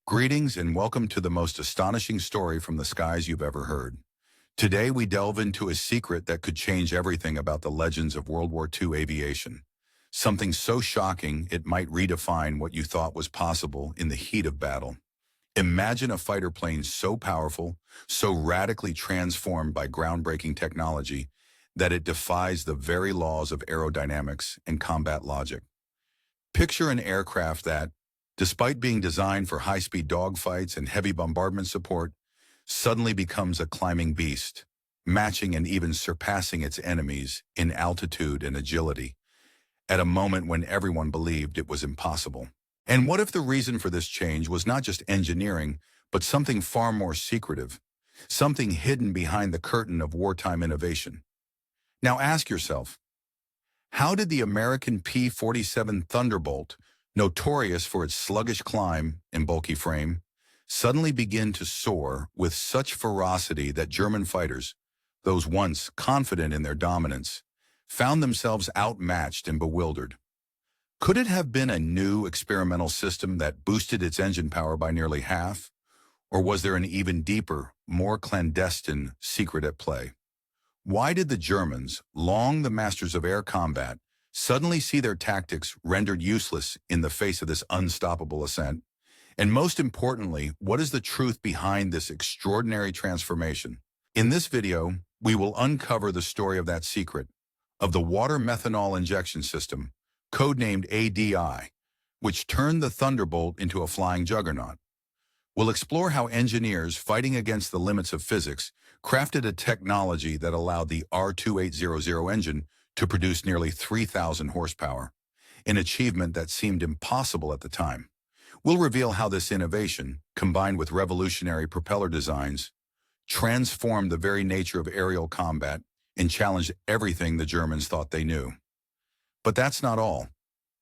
Greetings and welcome to the most astonishing story from the skies you've ever heard. Today we delve into a secret that could change everything about the legends of World War II aviation. Something so shocking it might redefine what you thought was possible in the heat of battle. Imagine a fighter plane so powerful, so radically transformed by groundbreaking technology, that it defies the very laws of aerodynamics and combat logic. Picture an aircraft that, despite being designed for high-speed dogfights and heavy bombardment support, suddenly becomes a climbing beast, matching and even surpassing its enemies in altitude and agility, at a moment when everyone believed it was impossible. And what if the reason for this change was not just engineering, but something far more secretive, something hidden behind the curtain of wartime innovation? Now ask yourself, how did the American P-47 Thunderbolt, notorious for its sluggish climb and bulky frame, suddenly begin to soar with such ferocity that German fighters, those once confident in their dominance, found themselves outmatched and bewildered? Could it have been a new experimental system that boosted its engine power by nearly half? Or was there an even deeper, more clandestine secret at play? Why did the Germans, long the masters of air combat, suddenly see their tactics rendered useless in the face of this unstoppable ascent? And most importantly, what is the truth behind this extraordinary transformation? In this video, we will uncover the story of that secret, of the water-methanol injection system, codenamed ADI, which turned the Thunderbolt into a flying juggernaut. We'll explore how engineers fighting against the limits of physics crafted a technology that allowed the R2800 engine to produce nearly 3,000 horsepower, an achievement that seemed impossible at the time. We'll reveal how this innovation, combined with revolutionary propeller designs, transformed the very nature of aerial combat and challenged everything the Germans thought they knew. But that's not all.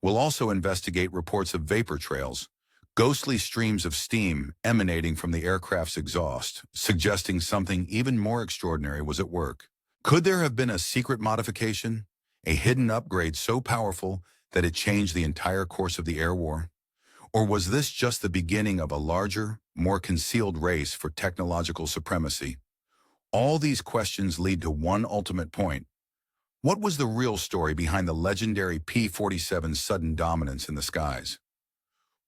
We'll also investigate reports of vapor trails, ghostly streams of steam emanating from the aircraft's exhaust, suggesting something even more extraordinary was at work. Could there have been a secret modification, a hidden upgrade so powerful that it changed the entire course of the air war? Or was this just the beginning of a larger, more concealed race for technological supremacy? All these questions lead to one ultimate point. What was the real story behind the legendary P-47's sudden dominance in the skies?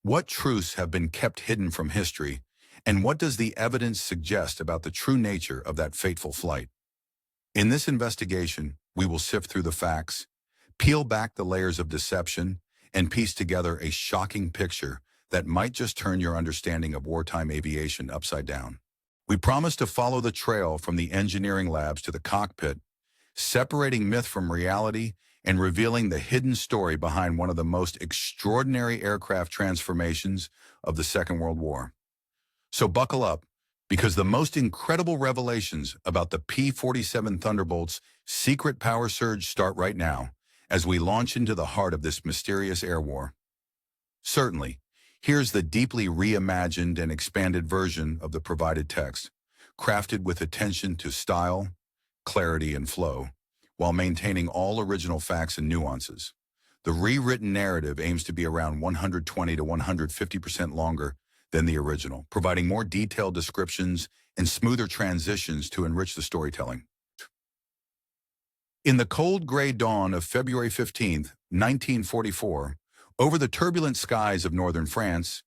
What truths have been kept hidden from history, and what does the evidence suggest about the true nature of that fateful flight? In this investigation, we will sift through the facts, peel back the layers of deception, and piece together a shocking picture that might just turn your understanding of wartime aviation upside down. We promise to follow the trail from the engineering labs to the cockpit, separating myth from reality and revealing the hidden story behind one of the most extraordinary aircraft transformations of the Second World War. So buckle up, because the most incredible revelations about the P-47 Thunderbolt's secret power surge start right now, as we launch into the heart of this mysterious air war. Certainly, here's the deeply reimagined and expanded version of the provided text, crafted with attention to style, clarity, and flow, while maintaining all original facts and nuances. The rewritten narrative aims to be around 120 to 150% longer than the original, providing more detailed descriptions and smoother transitions to enrich the storytelling. In the cold gray dawn of February 15, 1944, over the turbulent skies of northern France,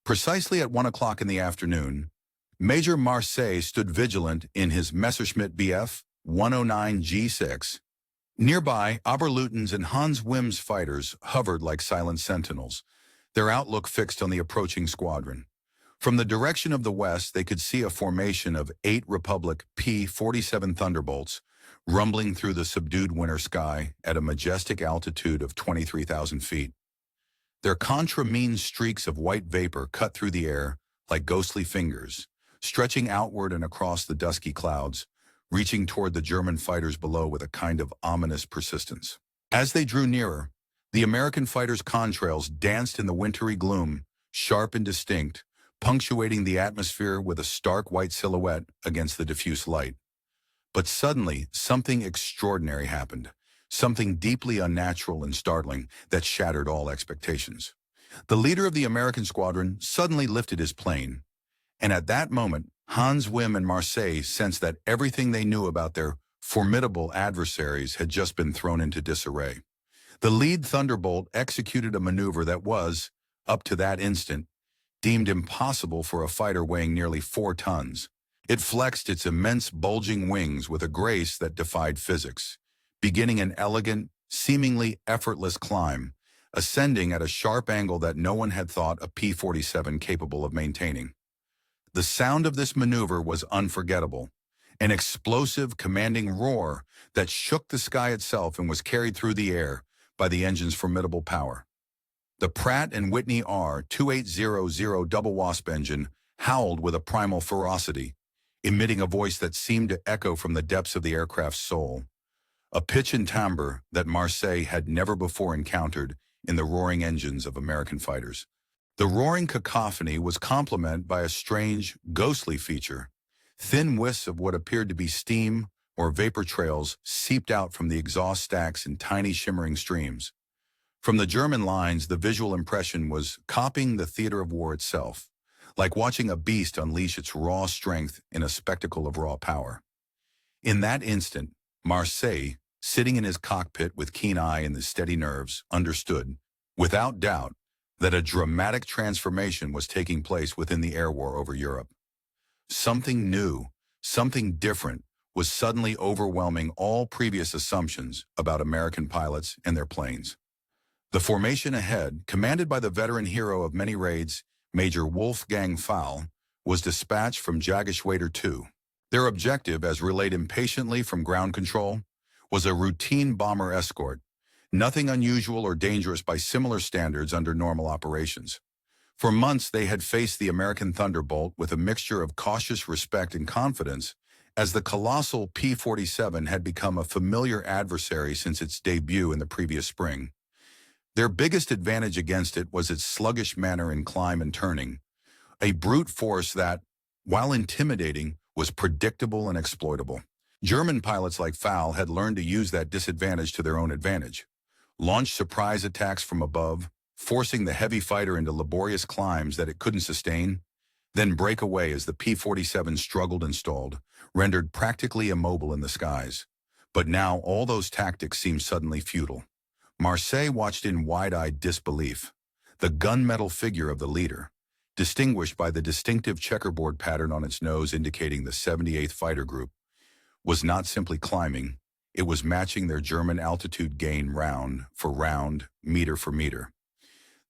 precisely at 1 o'clock in the afternoon, Major Marseille stood vigilant in his Messerschmitt Bf 109 G6. Nearby, Oberleutnants and Hans Wim's fighters hovered like silent sentinels, their outlook fixed on the approaching squadron. From the direction of the west, they could see a formation of 8 Republic P-47 Thunderbolts rumbling through the subdued winter sky at a majestic altitude of 23,000 feet. Their contra-mean streaks of white vapor cut through the air like ghostly fingers, stretching outward and across the dusky clouds, reaching toward the German fighters below with a kind of ominous persistence. As they drew nearer, the American fighters' contrails danced in the wintry gloom, sharp and distinct, punctuating the atmosphere with a stark white silhouette against the diffuse light. But suddenly, something extraordinary happened, something deeply unnatural and startling that shattered all expectations. The leader of the American squadron suddenly lifted his plane, and at that moment, Hans Wim and Marseille sensed that everything they knew about their formidable adversaries had just been thrown into disarray. The lead Thunderbolt executed a maneuver that was, up to that instant, deemed impossible for a fighter weighing nearly 4 tons. It flexed its immense bulging wings with a grace that defied physics, beginning an elegant, seemingly effortless climb, ascending at a sharp angle that no one had thought a P-47 capable of maintaining. The sound of this maneuver was unforgettable, an explosive, commanding roar that shook the sky itself and was carried through the air by the engine's formidable power. The Pratt & Whitney R2800 double wasp engine howled with a primal ferocity, emitting a voice that seemed to echo from the depths of the aircraft's soul, a pitch and timbre that Marseille had never before encountered in the roaring engines of American fighters. The roaring cacophony was complemented by a strange, ghostly feature. Thin wisps of what appeared to be steam or vapor trails seeped out from the exhaust stacks in tiny shimmering streams. From the German lines, the visual impression was copying the theater of war itself, like watching a beast unleash its raw strength in a spectacle of raw power. In that instant, Marseille, sitting in his cockpit with keen eye and the steady nerves, understood, without doubt, that a dramatic transformation was taking place within the air war over Europe. Something new, something different, was suddenly overwhelming all previous assumptions about American pilots and their planes. The formation ahead, commanded by the veteran hero of many raids, Major Wolfgang Faul, was dispatched from Jageschwader 2. Their objective, as relayed impatiently from ground control, was a routine bomber escort, nothing unusual or dangerous by similar standards under normal operations. For months they had faced the American Thunderbolt with a mixture of cautious respect and confidence, as the colossal P-47 had become a familiar adversary since its debut in the previous spring. Their biggest advantage against it was its sluggish manner in climb and turning, a brute force that, while intimidating, was predictable and exploitable. German pilots like Faul had learned to use that disadvantage to their own advantage, launch surprise attacks from above, forcing the heavy fighter into laborious climbs that it couldn't sustain, then break away as the P-47 struggled and stalled, rendered practically immobile in the skies. But now all those tactics seemed suddenly futile. Marseille watched in wide-eyed disbelief. The gunmetal figure of the leader, distinguished by the distinctive checkerboard pattern on its nose indicating the 78th Fighter Group, was not simply climbing, it was matching their German altitude gain round for round, meter for meter.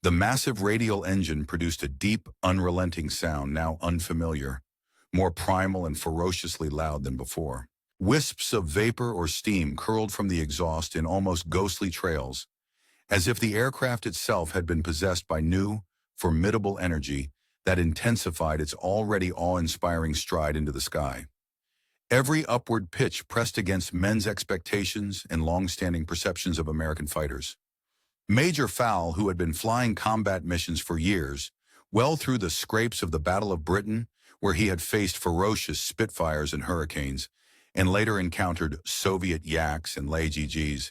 The massive radial engine produced a deep, unrelenting sound now unfamiliar, more primal and ferociously loud than before. Wisps of vapor or steam curled from the exhaust in almost ghostly trails, as if the aircraft itself had been possessed by new, formidable energy that intensified its already awe-inspiring stride into the sky. Every upward pitch pressed against men's expectations and long-standing perceptions of American fighters. Major Faul, who had been flying combat missions for years, well through the scrapes of the Battle of Britain, where he had faced ferocious Spitfires and Hurricanes, and later encountered Soviet Yaks and LGGs,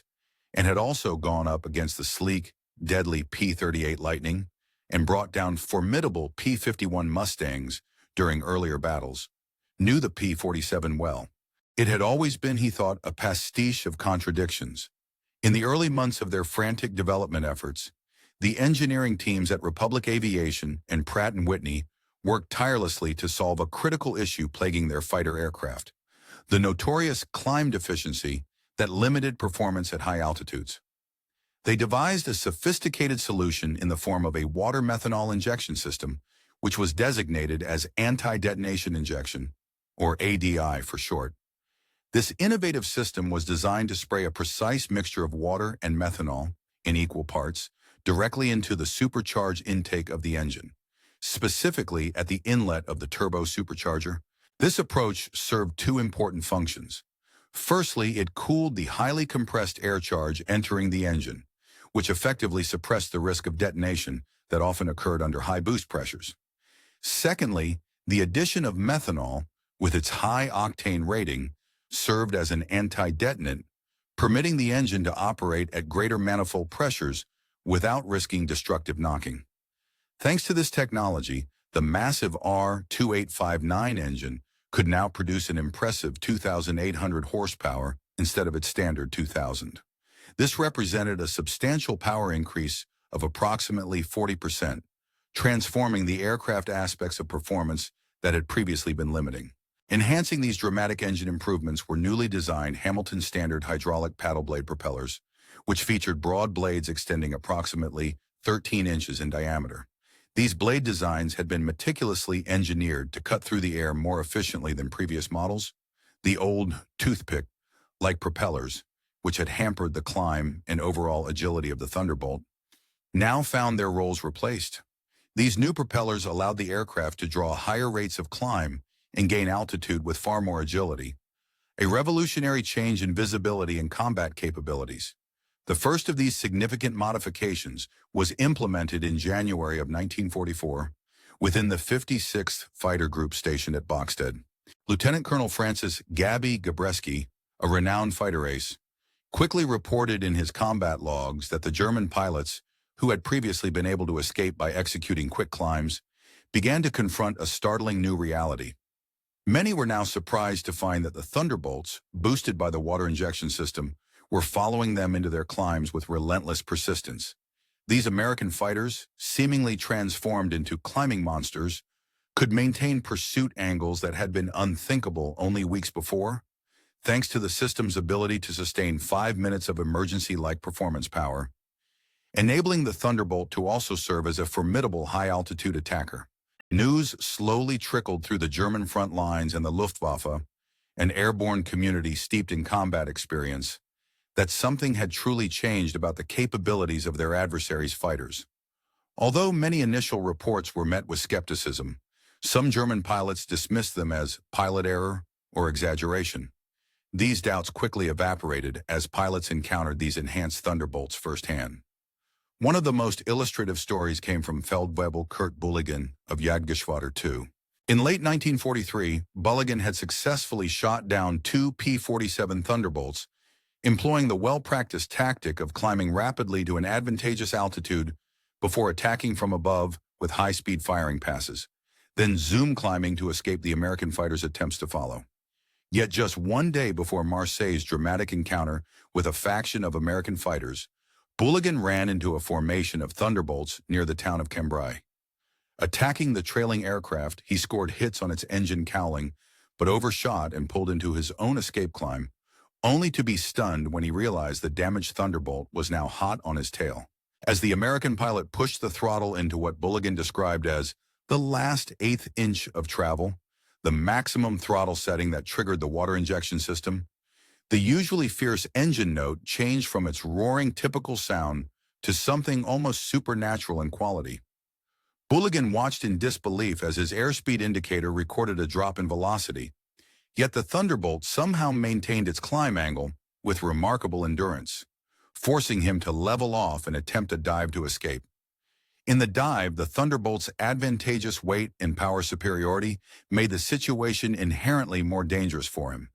and had also gone up against the sleek, deadly P-38 Lightning, and brought down formidable P-51 Mustangs during earlier battles, knew the P-47 well. It had always been, he thought, a pastiche of contradictions. In the early months of their frantic development efforts, the engineering teams at Republic Aviation and Pratt & Whitney worked tirelessly to solve a critical issue plaguing their fighter aircraft, the notorious climb deficiency that limited performance at high altitudes. They devised a sophisticated solution in the form of a water-methanol injection system, which was designated as anti-detonation injection, or ADI for short. This innovative system was designed to spray a precise mixture of water and methanol, in equal parts, directly into the supercharged intake of the engine, specifically at the inlet of the turbo supercharger. This approach served two important functions. Firstly, it cooled the highly compressed air charge entering the engine, which effectively suppressed the risk of detonation that often occurred under high boost pressures. Secondly, the addition of methanol, with its high octane rating, served as an anti-detonant, permitting the engine to operate at greater manifold pressures without risking destructive knocking. Thanks to this technology, the massive R2859 engine could now produce an impressive 2,800 horsepower instead of its standard 2,000. This represented a substantial power increase of approximately 40%, transforming the aircraft aspects of performance that had previously been limiting. Enhancing these dramatic engine improvements were newly designed Hamilton Standard hydraulic paddle blade propellers, which featured broad blades extending approximately 13 inches in diameter. These blade designs had been meticulously engineered to cut through the air more efficiently than previous models. The old toothpick-like propellers, which had hampered the climb and overall agility of the Thunderbolt, now found their roles replaced. These new propellers allowed the aircraft to draw higher rates of climb and gain altitude with far more agility, a revolutionary change in visibility and combat capabilities. The first of these significant modifications was implemented in January of 1944 within the 56th Fighter Group stationed at Boxted. Lieutenant Colonel Francis Gabby Gabreski, a renowned fighter ace, quickly reported in his combat logs that the German pilots, who had previously been able to escape by executing quick climbs, began to confront a startling new reality. Many were now surprised to find that the Thunderbolts, boosted by the water injection system, were following them into their climbs with relentless persistence. These American fighters, seemingly transformed into climbing monsters, could maintain pursuit angles that had been unthinkable only weeks before, thanks to the system's ability to sustain 5 minutes of emergency-like performance power, enabling the Thunderbolt to also serve as a formidable high-altitude attacker. News slowly trickled through the German front lines and the Luftwaffe, an airborne community steeped in combat experience, that something had truly changed about the capabilities of their adversaries' fighters. Although many initial reports were met with skepticism, some German pilots dismissed them as pilot error or exaggeration. These doubts quickly evaporated as pilots encountered these enhanced Thunderbolts firsthand. One of the most illustrative stories came from Feldwebel Kurt Bulligan of Jagdgeschwader II. In late 1943, Bulligan had successfully shot down 2 P-47 Thunderbolts, employing the well-practiced tactic of climbing rapidly to an advantageous altitude before attacking from above with high-speed firing passes, then zoom climbing to escape the American fighters' attempts to follow. Yet just one day before Marseille's dramatic encounter with a faction of American fighters, Bulligan ran into a formation of Thunderbolts near the town of Cambrai. Attacking the trailing aircraft, he scored hits on its engine cowling, but overshot and pulled into his own escape climb, only to be stunned when he realized the damaged Thunderbolt was now hot on his tail. As the American pilot pushed the throttle into what Bulligan described as the last eighth inch of travel, the maximum throttle setting that triggered the water injection system, the usually fierce engine note changed from its roaring typical sound to something almost supernatural in quality. Bulligan watched in disbelief as his airspeed indicator recorded a drop in velocity, yet the Thunderbolt somehow maintained its climb angle with remarkable endurance, forcing him to level off and attempt a dive to escape. In the dive, the Thunderbolt's advantageous weight and power superiority made the situation inherently more dangerous for him.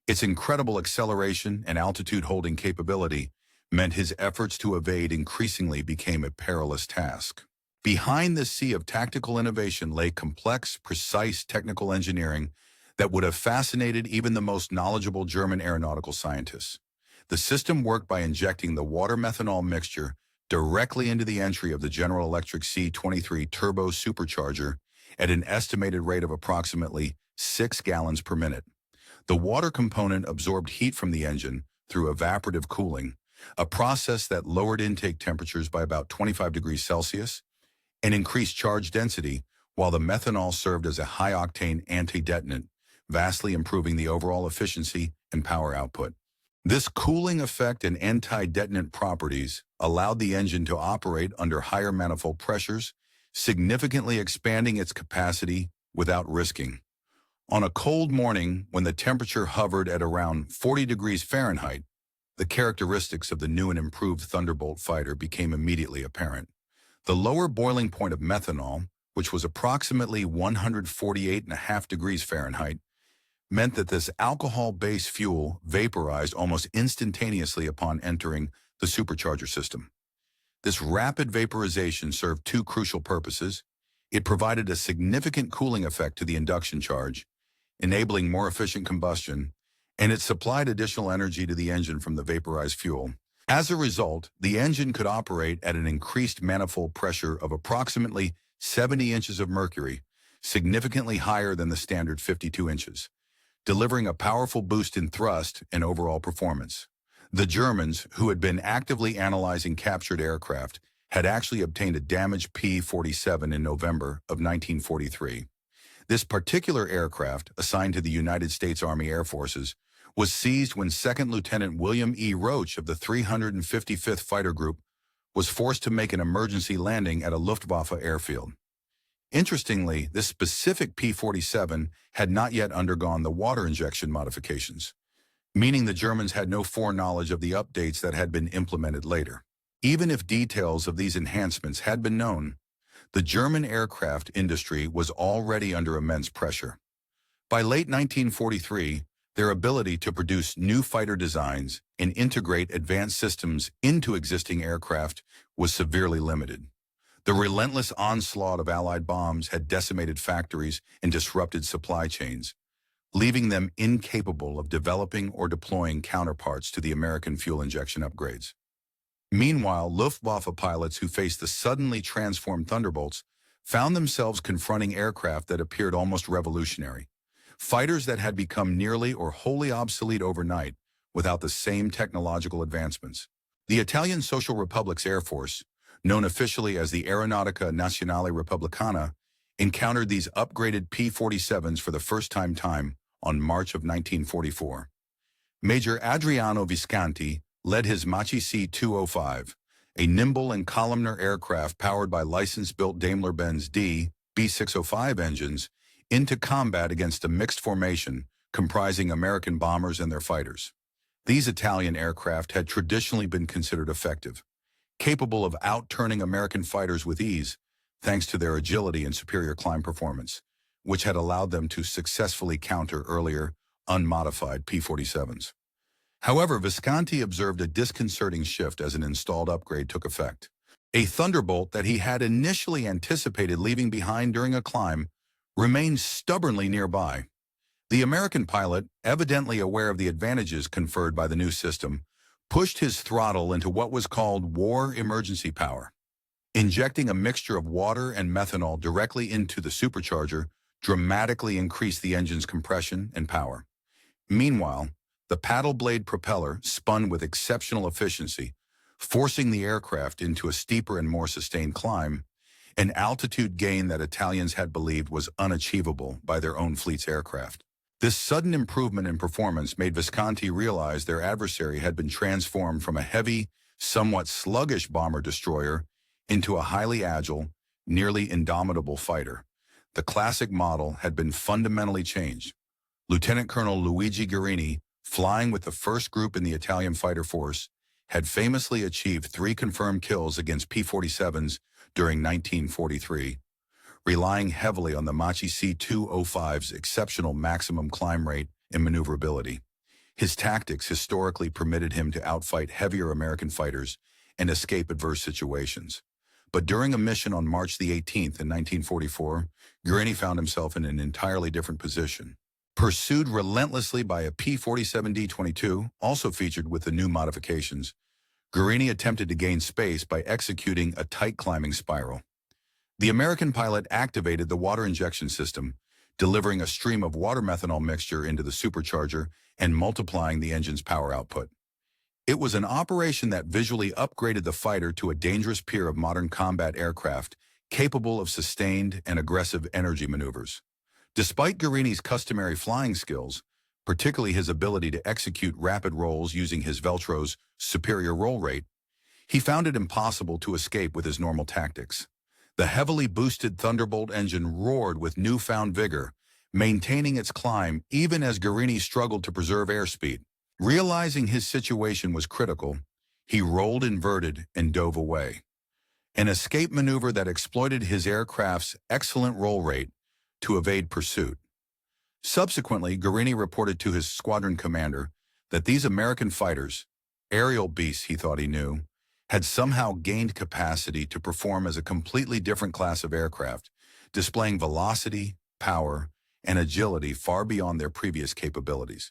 Its incredible acceleration and altitude-holding capability meant his efforts to evade increasingly became a perilous task. Behind this sea of tactical innovation lay complex, precise technical engineering that would have fascinated even the most knowledgeable German aeronautical scientists. The system worked by injecting the water-methanol mixture directly into the entry of the General Electric C-23 turbo supercharger at an estimated rate of approximately 6 gallons per minute. The water component absorbed heat from the engine through evaporative cooling, a process that lowered intake temperatures by about 25 degrees Celsius and increased charge density, while the methanol served as a high-octane anti-detonant, vastly improving the overall efficiency and power output. This cooling effect and anti-detonant properties allowed the engine to operate under higher manifold pressures, significantly expanding its capacity without risking. On a cold morning, when the temperature hovered at around 40 degrees Fahrenheit, the characteristics of the new and improved Thunderbolt fighter became immediately apparent. The lower boiling point of methanol, which was approximately 148.5 degrees Fahrenheit, meant that this alcohol-based fuel vaporized almost instantaneously upon entering the supercharger system. This rapid vaporization served two crucial purposes. It provided a significant cooling effect to the induction charge, enabling more efficient combustion, and it supplied additional energy to the engine from the vaporized fuel. As a result, the engine could operate at an increased manifold pressure of approximately 70 inches of mercury, significantly higher than the standard 52 inches, delivering a powerful boost in thrust and overall performance. The Germans, who had been actively analyzing captured aircraft, had actually obtained a damaged P-47 in November of 1943. This particular aircraft, assigned to the United States Army Air Forces, was seized when Second Lieutenant William E. Roach of the 355th Fighter Group was forced to make an emergency landing at a Luftwaffe airfield. Interestingly, this specific P-47 had not yet undergone the water injection modifications, meaning the Germans had no foreknowledge of the updates that had been implemented later. Even if details of these enhancements had been known, the German aircraft industry was already under immense pressure. By late 1943, their ability to produce new fighter designs and integrate advanced systems into existing aircraft was severely limited. The relentless onslaught of Allied bombs had decimated factories and disrupted supply chains, leaving them incapable of developing or deploying counterparts to the American fuel injection upgrades. Meanwhile, Luftwaffe pilots who faced the suddenly transformed Thunderbolts found themselves confronting aircraft that appeared almost revolutionary, fighters that had become nearly or wholly obsolete overnight without the same technological advancements. The Italian Social Republic's Air Force, known officially as the Aeronautica Nazionale Repubblicana, encountered these upgraded P-47s for the first time on March of 1944. Major Adriano Visconti led his Machi C-205, a nimble and columnar aircraft powered by license-built Daimler-Benz B605 engines, into combat against a mixed formation comprising American bombers and their fighters. These Italian aircraft had traditionally been considered effective, capable of outturning American fighters with ease, thanks to their agility and superior climb performance, which had allowed them to successfully counter earlier, unmodified P-47s. However, Visconti observed a disconcerting shift as an installed upgrade took effect. A Thunderbolt that he had initially anticipated leaving behind during a climb remained stubbornly nearby. The American pilot, evidently aware of the advantages conferred by the new system, pushed his throttle into what was called war emergency power. Injecting a mixture of water and methanol directly into the supercharger dramatically increased the engine's compression and power. Meanwhile, the paddle blade propeller spun with exceptional efficiency, forcing the aircraft into a steeper and more sustained climb, an altitude gain that Italians had believed was unachievable by their own fleet's aircraft. This sudden improvement in performance made Visconti realize their adversary had been transformed from a heavy, somewhat sluggish bomber-destroyer into a highly agile, nearly indomitable fighter. The classic model had been fundamentally changed. Lieutenant Colonel Luigi Guerini, flying with the first group in the Italian fighter force, had famously achieved 3 confirmed kills against P-47s during 1943, relying heavily on the Machi C-205's exceptional maximum climb rate and maneuverability. His tactics historically permitted him to outfight heavier American fighters and escape adverse situations. But during a mission on March the 18th in 1944, Guerini found himself in an entirely different position. Pursued relentlessly by a P-47D-22, also featured with the new modifications, Guerini attempted to gain space by executing a tight climbing spiral. The American pilot activated the water injection system, delivering a stream of water-methanol mixture into the supercharger and multiplying the engine's power output. It was an operation that visually upgraded the fighter to a dangerous peer of modern combat aircraft, capable of sustained and aggressive energy maneuvers. Despite Guerini's customary flying skills, particularly his ability to execute rapid rolls using his Veltro's superior roll rate, he found it impossible to escape with his normal tactics. The heavily boosted Thunderbolt engine roared with newfound vigor, maintaining its climb even as Guerini struggled to preserve airspeed. Realizing his situation was critical, he rolled inverted and dove away, an escape maneuver that exploited his aircraft's excellent roll rate to evade pursuit. Subsequently, Guerini reported to his squadron commander that these American fighters, aerial beasts he thought he knew, had somehow gained capacity to perform as a completely different class of aircraft, displaying velocity, power, and agility far beyond their previous capabilities.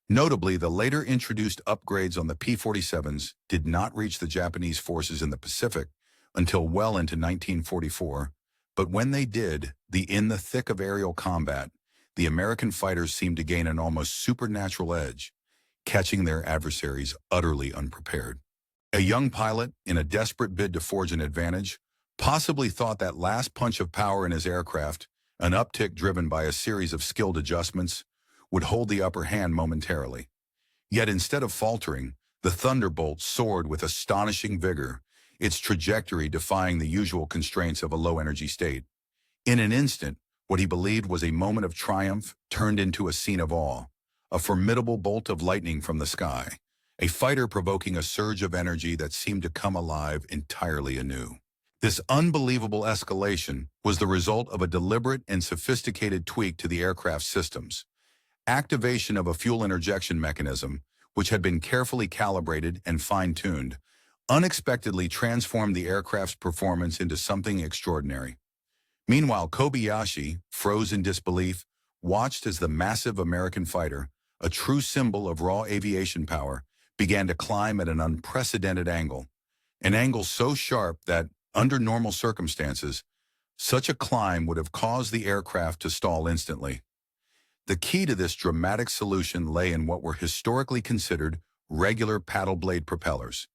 Notably, the later introduced upgrades on the P-47s did not reach the Japanese forces in the Pacific until well into 1944, but when they did, in the thick of aerial combat, the American fighters seemed to gain an almost supernatural edge, catching their adversaries utterly unprepared. A young pilot, in a desperate bid to forge an advantage, possibly thought that last punch of power in his aircraft, an uptick driven by a series of skilled adjustments, would hold the upper hand momentarily. Yet instead of faltering, the Thunderbolt soared with astonishing vigor, its trajectory defying the usual constraints of a low-energy state. In an instant, what he believed was a moment of triumph turned into a scene of awe, a formidable bolt of lightning from the sky, a fighter provoking a surge of energy that seemed to come alive entirely anew. This unbelievable escalation was the result of a deliberate and sophisticated tweak to the aircraft's systems. Activation of a fuel interjection mechanism, which had been carefully calibrated and fine-tuned, unexpectedly transformed the aircraft's performance into something extraordinary. Meanwhile, Kobayashi, froze in disbelief, watched as the massive American fighter, a true symbol of raw aviation power, began to climb at an unprecedented angle, an angle so sharp that, under normal circumstances, such a climb would have caused the aircraft to stall instantly. The key to this dramatic solution lay in what were historically considered regular paddle blade propellers,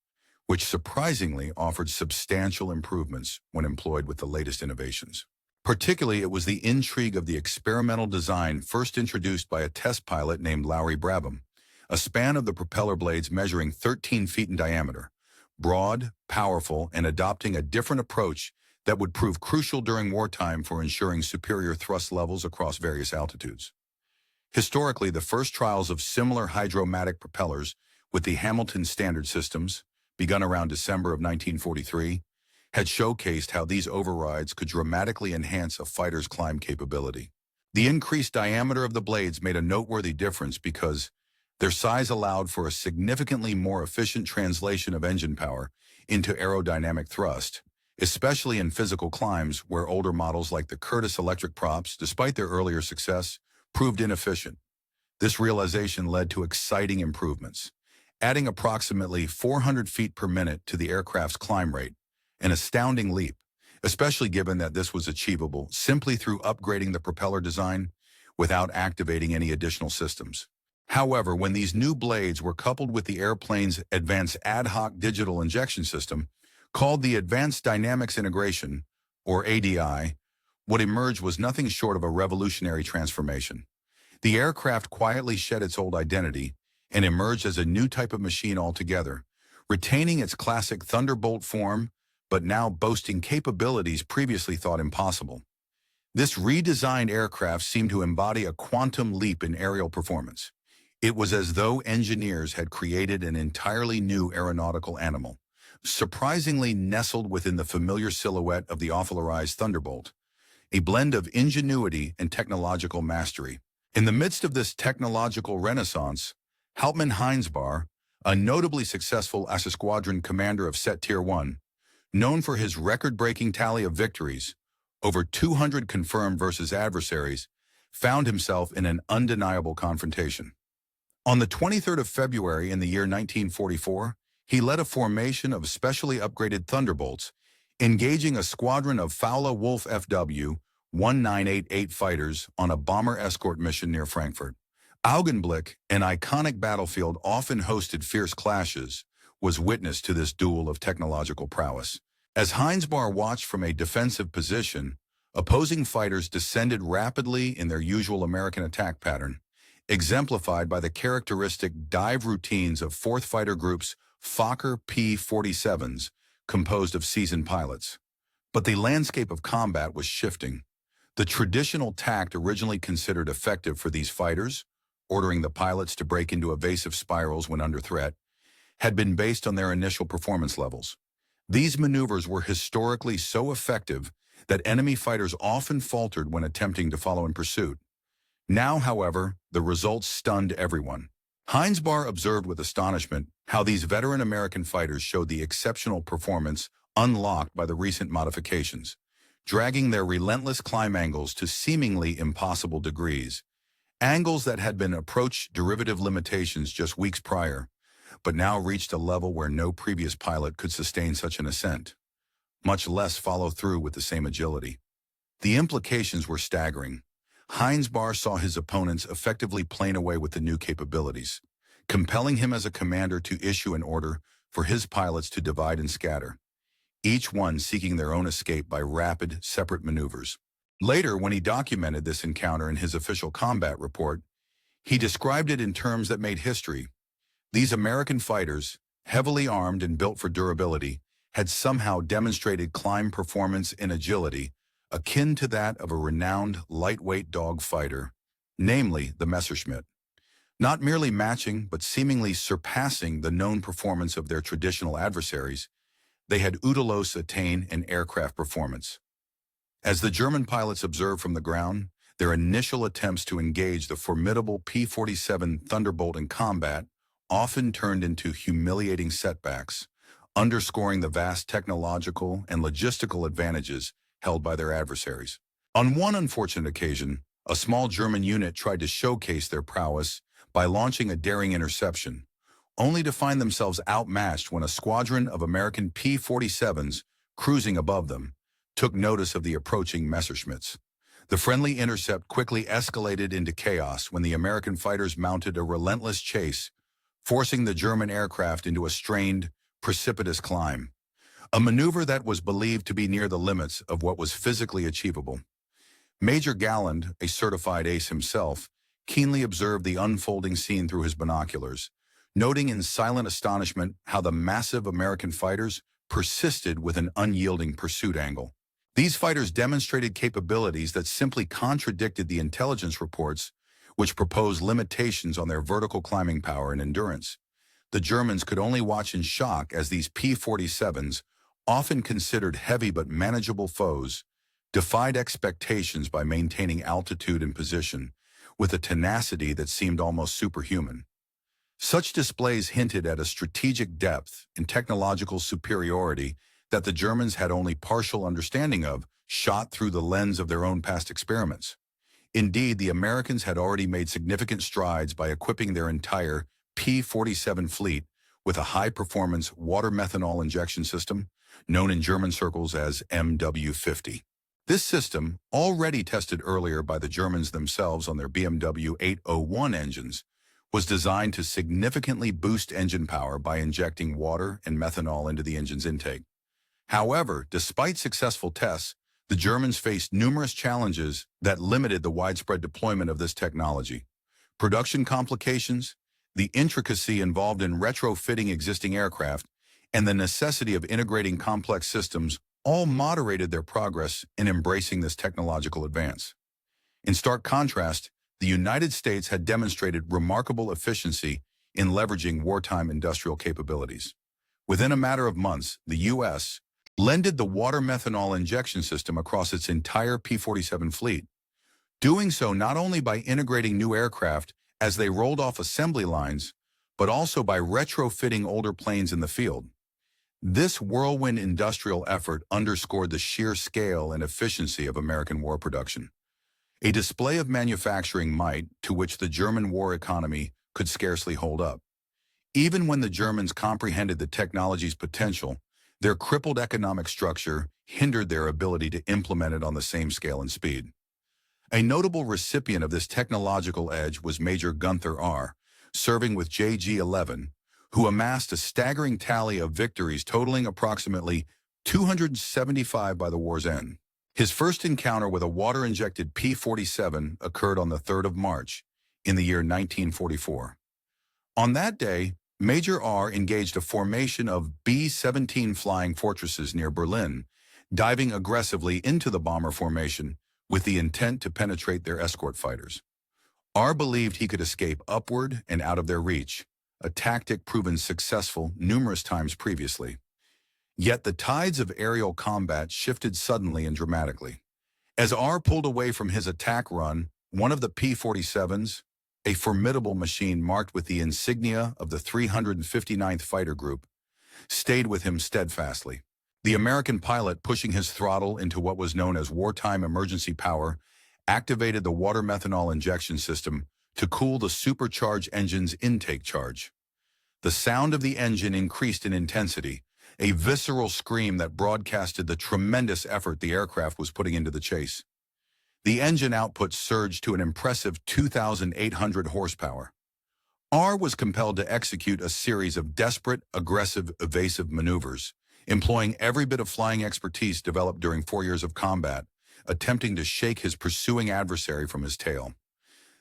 which surprisingly offered substantial improvements when employed with the latest innovations. Particularly, it was the intrigue of the experimental design first introduced by a test pilot named Lowry Brabham, a span of the propeller blades measuring 13 feet in diameter, broad, powerful, and adopting a different approach that would prove crucial during wartime for ensuring superior thrust levels across various altitudes. Historically, the first trials of similar hydromatic propellers with the Hamilton Standard Systems, begun around December of 1943, had showcased how these overrides could dramatically enhance a fighter's climb capability. The increased diameter of the blades made a noteworthy difference because their size allowed for a significantly more efficient translation of engine power into aerodynamic thrust, especially in physical climbs where older models like the Curtiss electric props, despite their earlier success, proved inefficient. This realization led to exciting improvements, adding approximately 400 feet per minute to the aircraft's climb rate, an astounding leap, especially given that this was achievable simply through upgrading the propeller design without activating any additional systems. However, when these new blades were coupled with the airplane's advanced ad hoc digital injection system, called the Advanced Dynamics Integration, or ADI, what emerged was nothing short of a revolutionary transformation. The aircraft quietly shed its old identity and emerged as a new type of machine altogether, retaining its classic Thunderbolt form, but now boasting capabilities previously thought impossible. This redesigned aircraft seemed to embody a quantum leap in aerial performance. It was as though engineers had created an entirely new aeronautical animal, surprisingly nestled within the familiar silhouette of the authorized Thunderbolt, a blend of ingenuity and technological mastery. In the midst of this technological renaissance, Hauptmann Heinzbar, a notably successful squadron commander of Set Tier 1, known for his record-breaking tally of victories, over 200 confirmed versus adversaries, found himself in an undeniable confrontation. On the 23rd of February in the year 1944, he led a formation of specially upgraded Thunderbolts, engaging a squadron of Fowler-Wolf FW-1988 fighters on a bomber escort mission near Frankfurt. Augenblick, an iconic battlefield often hosted fierce clashes, was witness to this duel of technological prowess. As Heinzbar watched from a defensive position, opposing fighters descended rapidly in their usual American attack pattern, exemplified by the characteristic dive routines of 4th Fighter Group's Fokker P-47s, composed of seasoned pilots. But the landscape of combat was shifting. The traditional tact originally considered effective for these fighters, ordering the pilots to break into evasive spirals when under threat, had been based on their initial performance levels. These maneuvers were historically so effective that enemy fighters often faltered when attempting to follow in pursuit. Now, however, the results stunned everyone. Heinz observed with astonishment how these veteran American fighters showed the exceptional performance unlocked by the recent modifications, dragging their relentless climb angles to seemingly impossible degrees, angles that had been approached derivative limitations just weeks prior, but now reached a level where no previous pilot could sustain such an ascent, much less follow through with the same agility. The implications were staggering. Heinz saw his opponents effectively plane away with the new capabilities, compelling him as a commander to issue an order for his pilots to divide and scatter, each one seeking their own escape by rapid, separate maneuvers. Later, when he documented this encounter in his official combat report, he described it in terms that made history. These American fighters, heavily armed and built for durability, had somehow demonstrated climb performance and agility akin to that of a renowned lightweight dog fighter, namely the Messerschmitt, not merely matching but seemingly surpassing the known performance of their traditional adversaries. They had Udalos attain an aircraft performance. As the German pilots observed from the ground, their initial attempts to engage the formidable P-47 Thunderbolt in combat often turned into humiliating setbacks, underscoring the vast technological and logistical advantages held by their adversaries. On one unfortunate occasion, a small German unit tried to showcase their prowess by launching a daring interception, only to find themselves outmatched when a squadron of American P-47s cruising above them took notice of the approaching Messerschmitts. The friendly intercept quickly escalated into chaos when the American fighters mounted a relentless chase, forcing the German aircraft into a strained, precipitous climb, a maneuver that was believed to be near the limits of what was physically achievable. Major Galland, a certified ace himself, keenly observed the unfolding scene through his binoculars, noting in silent astonishment how the massive American fighters persisted with an unyielding pursuit angle. These fighters demonstrated capabilities that simply contradicted the intelligence reports, which proposed limitations on their vertical climbing power and endurance. The Germans could only watch in shock as these P-47s, often considered heavy but manageable foes, defied expectations by maintaining altitude and position with a tenacity that seemed almost superhuman. Such displays hinted at a strategic depth and technological superiority that the Germans had only partial understanding of, shot through the lens of their own past experiments. Indeed, the Americans had already made significant strides by equipping their entire P-47 fleet with a high-performance water-methanol injection system, known in German circles as MW-50. This system, already tested earlier by the Germans themselves on their BMW 801 engines, was designed to significantly boost engine power by injecting water and methanol into the engine's intake. However, despite successful tests, the Germans faced numerous challenges that limited the widespread deployment of this technology. Production complications, the intricacy involved in retrofitting existing aircraft, and the necessity of integrating complex systems all moderated their progress in embracing this technological advance. In stark contrast, the United States had demonstrated remarkable efficiency in leveraging wartime industrial capabilities. Within a matter of months, the U.S. blended the water-methanol injection system across its entire P-47 fleet, doing so not only by integrating new aircraft as they rolled off assembly lines, but also by retrofitting older planes in the field. This whirlwind industrial effort underscored the sheer scale and efficiency of American war production, a display of manufacturing might to which the German war economy could scarcely hold up. Even when the Germans comprehended the technology's potential, their crippled economic structure hindered their ability to implement it on the same scale and speed. A notable recipient of this technological edge was Major Gunther R., serving with JG-11, who amassed a staggering tally of victories totaling approximately 275 by the war's end. His first encounter with a water-injected P-47 occurred on the 3rd of March, in the year 1944. On that day, Major R engaged a formation of B-17 flying fortresses near Berlin, diving aggressively into the bomber formation with the intent to penetrate their escort fighters. R believed he could escape upward and out of their reach, a tactic proven successful numerous times previously. Yet the tides of aerial combat shifted suddenly and dramatically. As R pulled away from his attack run, one of the P-47s, a formidable machine marked with the insignia of the 359th Fighter Group, stayed with him steadfastly. The American pilot, pushing his throttle into what was known as wartime emergency power, activated the water-methanol injection system to cool the supercharged engine's intake charge. The sound of the engine increased in intensity, a visceral scream that broadcasted the tremendous effort the aircraft was putting into the chase. The engine output surged to an impressive 2,800 horsepower. R was compelled to execute a series of desperate, aggressive, evasive maneuvers, employing every bit of flying expertise developed during 4 years of combat, attempting to shake his pursuing adversary from his tail.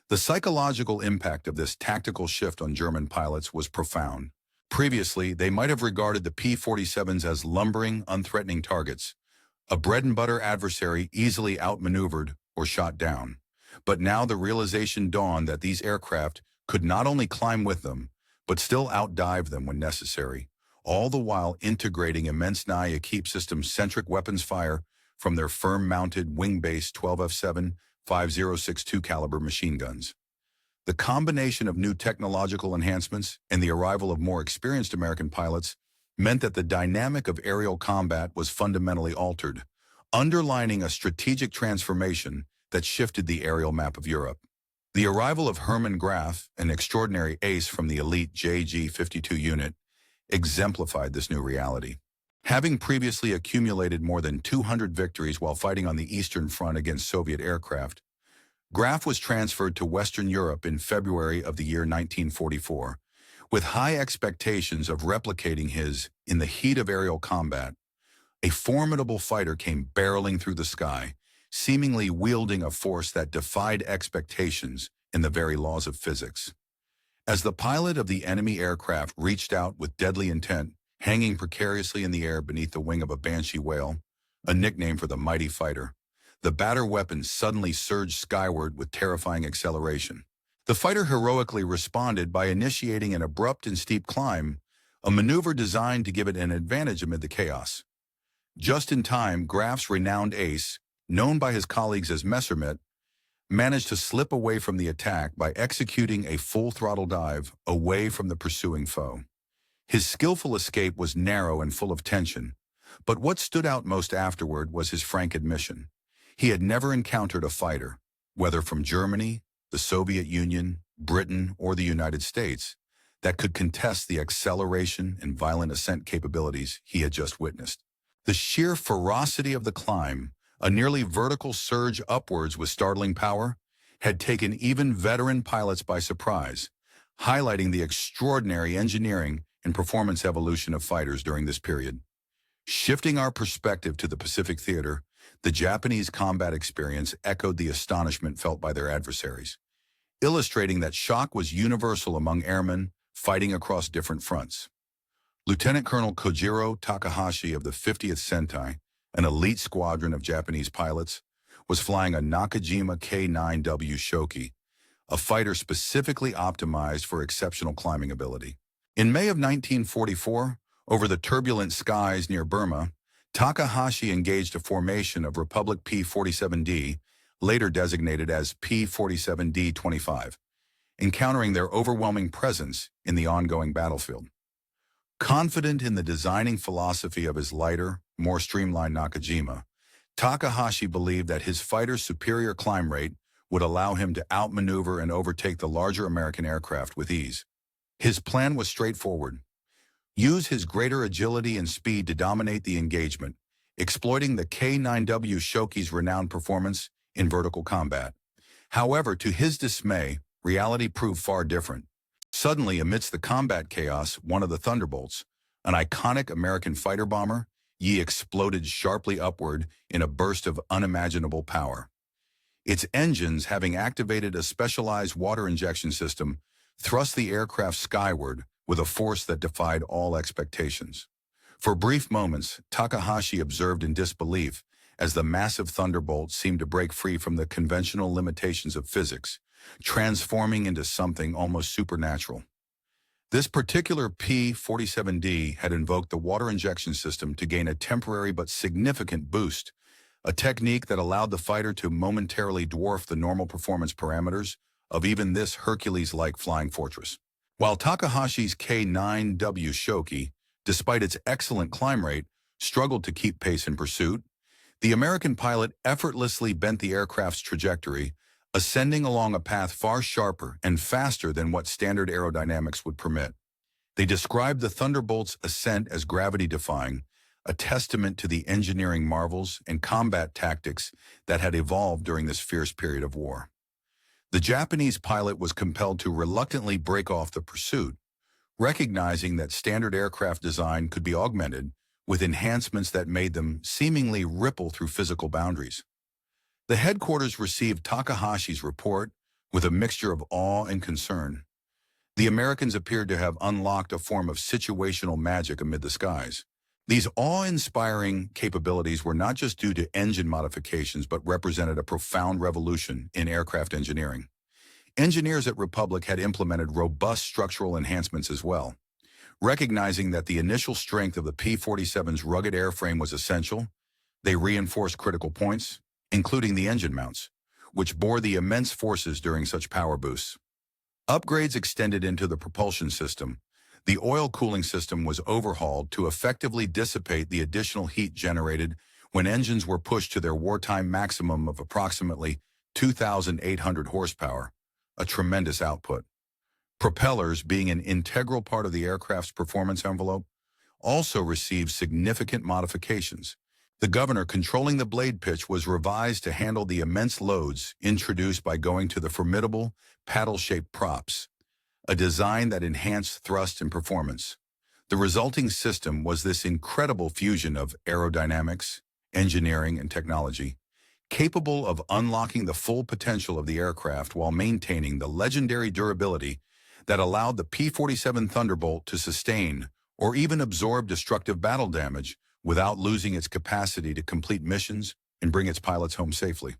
The psychological impact of this tactical shift on German pilots was profound. Previously, they might have regarded the P-47s as lumbering, unthreatening targets, a bread-and-butter adversary easily outmaneuvered or shot down. But now the realization dawned that these aircraft could not only climb with them, but still outdive them when necessary, all the while integrating immense Naya-Keep system-centric weapons fire from their firm-mounted wing-based 12F7 5062 caliber machine guns. The combination of new technological enhancements and the arrival of more experienced American pilots meant that the dynamic of aerial combat was fundamentally altered, underlining a strategic transformation that shifted the aerial map of Europe. The arrival of Hermann Graf, an extraordinary ace from the elite JG-52 unit, exemplified this new reality. Having previously accumulated more than 200 victories while fighting on the Eastern Front against Soviet aircraft, Graf was transferred to Western Europe in February of the year 1944, with high expectations of replicating his in the heat of aerial combat. A formidable fighter came barreling through the sky, seemingly wielding a force that defied expectations in the very laws of physics. As the pilot of the enemy aircraft reached out with deadly intent, hanging precariously in the air beneath the wing of a Banshee whale, a nickname for the mighty fighter, the batter weapon suddenly surged skyward with terrifying acceleration. The fighter heroically responded by initiating an abrupt and steep climb, a maneuver designed to give it an advantage amid the chaos. Just in time, Graf's renowned ace, known by his colleagues as Messerschmitt, managed to slip away from the attack by executing a full-throttle dive away from the pursuing foe. His skillful escape was narrow and full of tension, but what stood out most afterward was his frank admission. He had never encountered a fighter, whether from Germany, the Soviet Union, Britain, or the United States, that could contest the acceleration and violent ascent capabilities he had just witnessed. The sheer ferocity of the climb, a nearly vertical surge upwards with startling power, had taken even veteran pilots by surprise, highlighting the extraordinary engineering and performance evolution of fighters during this period. Shifting our perspective to the Pacific Theater, the Japanese combat experience echoed the astonishment felt by their adversaries, illustrating that shock was universal among airmen fighting across different fronts. Lieutenant Colonel Kojiro Takahashi of the 50th Sentai, an elite squadron of Japanese pilots, was flying a Nakajima K-9W Shoki, a fighter specifically optimized for exceptional climbing ability. In May of 1944, over the turbulent skies near Burma, Takahashi engaged a formation of Republic P-47D, later designated as P-47D-25, encountering their overwhelming presence in the ongoing battlefield. Confident in the designing philosophy of his lighter, more streamlined Nakajima, Takahashi believed that his fighter's superior climb rate would allow him to outmaneuver and overtake the larger American aircraft with ease. His plan was straightforward. Use his greater agility and speed to dominate the engagement, exploiting the K-9W Shoki's renowned performance in vertical combat. However, to his dismay, reality proved far different. Suddenly, amidst the combat chaos, one of the Thunderbolts, an iconic American fighter bomber, exploded sharply upward in a burst of unimaginable power. Its engines, having activated a specialized water injection system, thrust the aircraft skyward with a force that defied all expectations. For brief moments, Takahashi observed in disbelief as the massive Thunderbolt seemed to break free from the conventional limitations of physics, transforming into something almost supernatural. This particular P-47D had invoked the water injection system to gain a temporary but significant boost, a technique that allowed the fighter to momentarily dwarf the normal performance parameters of even this Hercules-like flying fortress. While Takahashi's K-9W Shoki, despite its excellent climb rate, struggled to keep pace in pursuit, the American pilot effortlessly bent the aircraft's trajectory, ascending along a path far sharper and faster than what standard aerodynamics would permit. They described the Thunderbolt's ascent as gravity-defying, a testament to the engineering marvels and combat tactics that had evolved during this fierce period of war. The Japanese pilot was compelled to reluctantly break off the pursuit, recognizing that standard aircraft design could be augmented with enhancements that made them seemingly ripple through physical boundaries. The headquarters received Takahashi's report with a mixture of awe and concern. The Americans appeared to have unlocked a form of situational magic amid the skies. These awe-inspiring capabilities were not just due to engine modifications, but represented a profound revolution in aircraft engineering. Engineers at Republic had implemented robust structural enhancements as well. Recognizing that the initial strength of the P-47's rugged airframe was essential, they reinforced critical points, including the engine mounts, which bore the immense forces during such power boosts. Upgrades extended into the propulsion system. The oil cooling system was overhauled to effectively dissipate the additional heat generated when engines were pushed to their wartime maximum of approximately 2,800 horsepower, a tremendous output. Propellers, being an integral part of the aircraft's performance envelope, also received significant modifications. The governor controlling the blade pitch was revised to handle the immense loads introduced by going to the formidable paddle-shaped props, a design that enhanced thrust and performance. The resulting system was this incredible fusion of aerodynamics, engineering, and technology, capable of unlocking the full potential of the aircraft while maintaining the legendary durability that allowed the P-47 Thunderbolt to sustain or even absorb destructive battle damage without losing its capacity to complete missions and bring its pilots home safely.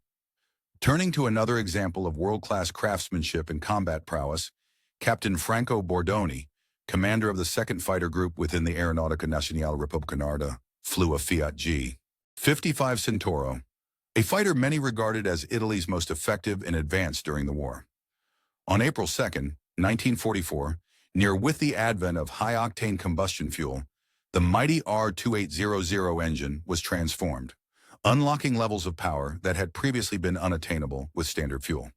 Turning to another example of world-class craftsmanship and combat prowess, Captain Franco Bordoni, commander of the 2nd Fighter Group within the Aeronautica Nazionale Repubblicana, flew a Fiat G-55 Centauro, a fighter many regarded as Italy's most effective and advanced during the war. On April 2, 1944, with the advent of high-octane combustion fuel, the mighty R-2800 engine was transformed, unlocking levels of power that had previously been unattainable with standard fuel.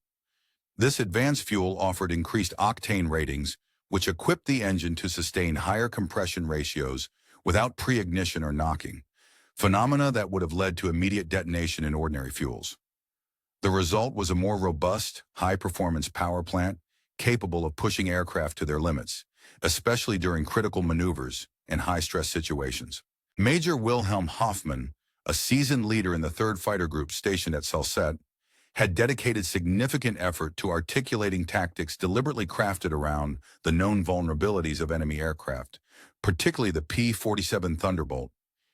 This advanced fuel offered increased octane ratings, which equipped the engine to sustain higher compression ratios without pre-ignition or knocking, phenomena that would have led to immediate detonation in ordinary fuels. The result was a more robust, high-performance power plant capable of pushing aircraft to their limits, especially during critical maneuvers and high-stress situations. Major Wilhelm Hoffmann, a seasoned leader in the 3rd Fighter Group stationed at Salsette, had dedicated significant effort to articulating tactics deliberately crafted around the known vulnerabilities of enemy aircraft, particularly the P-47 Thunderbolt.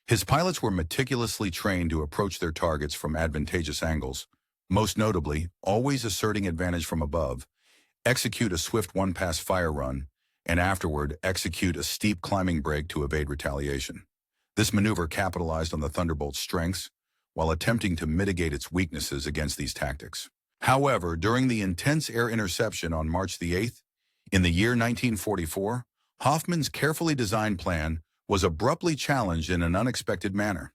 His pilots were meticulously trained to approach their targets from advantageous angles, most notably, always asserting advantage from above, execute a swift one-pass fire run, and afterward execute a steep climbing break to evade retaliation. This maneuver capitalized on the Thunderbolt's strengths, while attempting to mitigate its weaknesses against these tactics. However, during the intense air interception on March the 8th, in the year 1944, Hoffmann's carefully designed plan was abruptly challenged in an unexpected manner.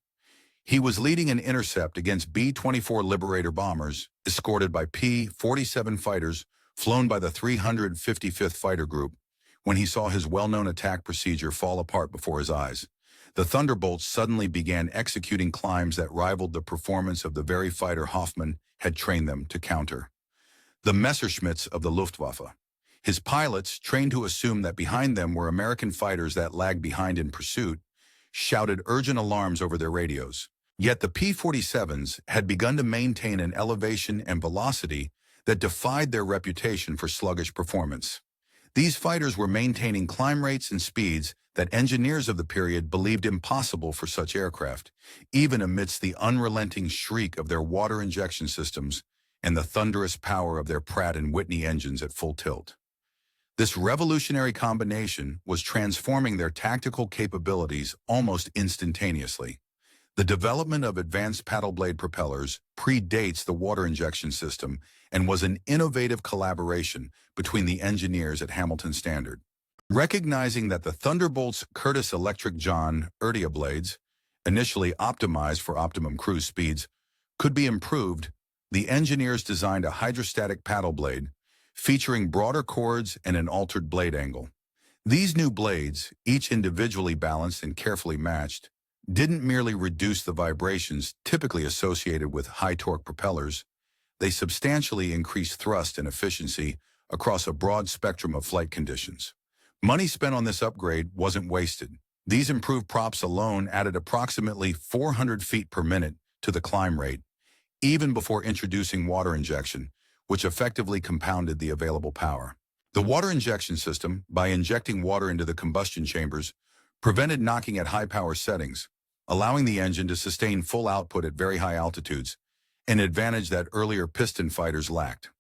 He was leading an intercept against B-24 Liberator bombers, escorted by P-47 fighters flown by the 355th Fighter Group, when he saw his well-known attack procedure fall apart before his eyes. The Thunderbolts suddenly began executing climbs that rivaled the performance of the very fighter Hoffmann had trained them to counter. The Messerschmitts of the Luftwaffe. His pilots, trained to assume that behind them were American fighters that lagged behind in pursuit, shouted urgent alarms over their radios. Yet the P-47s had begun to maintain an elevation and velocity that defied their reputation for sluggish performance. These fighters were maintaining climb rates and speeds that engineers of the period believed impossible for such aircraft, even amidst the unrelenting shriek of their water injection systems and the thunderous power of their Pratt & Whitney engines at full tilt. This revolutionary combination was transforming their tactical capabilities almost instantaneously. The development of advanced paddle blade propellers predates the water injection system and was an innovative collaboration between the engineers at Hamilton Standard. Recognizing that the Thunderbolt's Curtiss electric John Erdia blades, initially optimized for optimum cruise speeds, could be improved, the engineers designed a hydrostatic paddle blade featuring broader chords and an altered blade angle. These new blades, each individually balanced and carefully matched, didn't merely reduce the vibrations typically associated with high-torque propellers, they substantially increased thrust and efficiency across a broad spectrum of flight conditions. Money spent on this upgrade wasn't wasted. These improved props alone added approximately 400 feet per minute to the climb rate, even before introducing water injection, which effectively compounded the available power. The water injection system, by injecting water into the combustion chambers, prevented knocking at high-power settings, allowing the engine to sustain full output at very high altitudes, an advantage that earlier piston fighters lacked.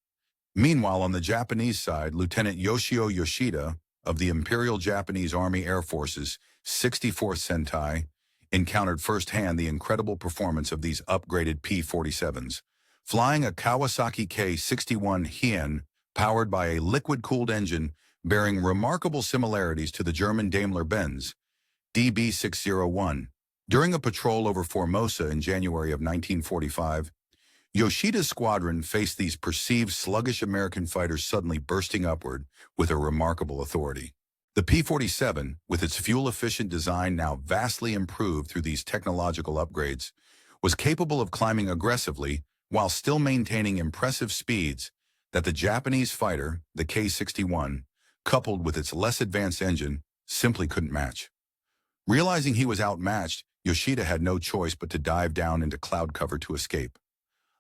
Meanwhile, on the Japanese side, Lieutenant Yoshio Yoshida of the Imperial Japanese Army Air Force's 64th Sentai encountered firsthand the incredible performance of these upgraded P-47s, flying a Kawasaki K-61 Hien powered by a liquid-cooled engine bearing remarkable similarities to the German Daimler-Benz DB601. During a patrol over Formosa in January of 1945, Yoshida's squadron faced these perceived sluggish American fighters suddenly bursting upward with a remarkable authority. The P-47, with its fuel-efficient design now vastly improved through these technological upgrades, was capable of climbing aggressively while still maintaining impressive speeds that the Japanese fighter, the K-61, coupled with its less advanced engine, simply couldn't match. Realizing he was outmatched, Yoshida had no choice but to dive down into cloud cover to escape.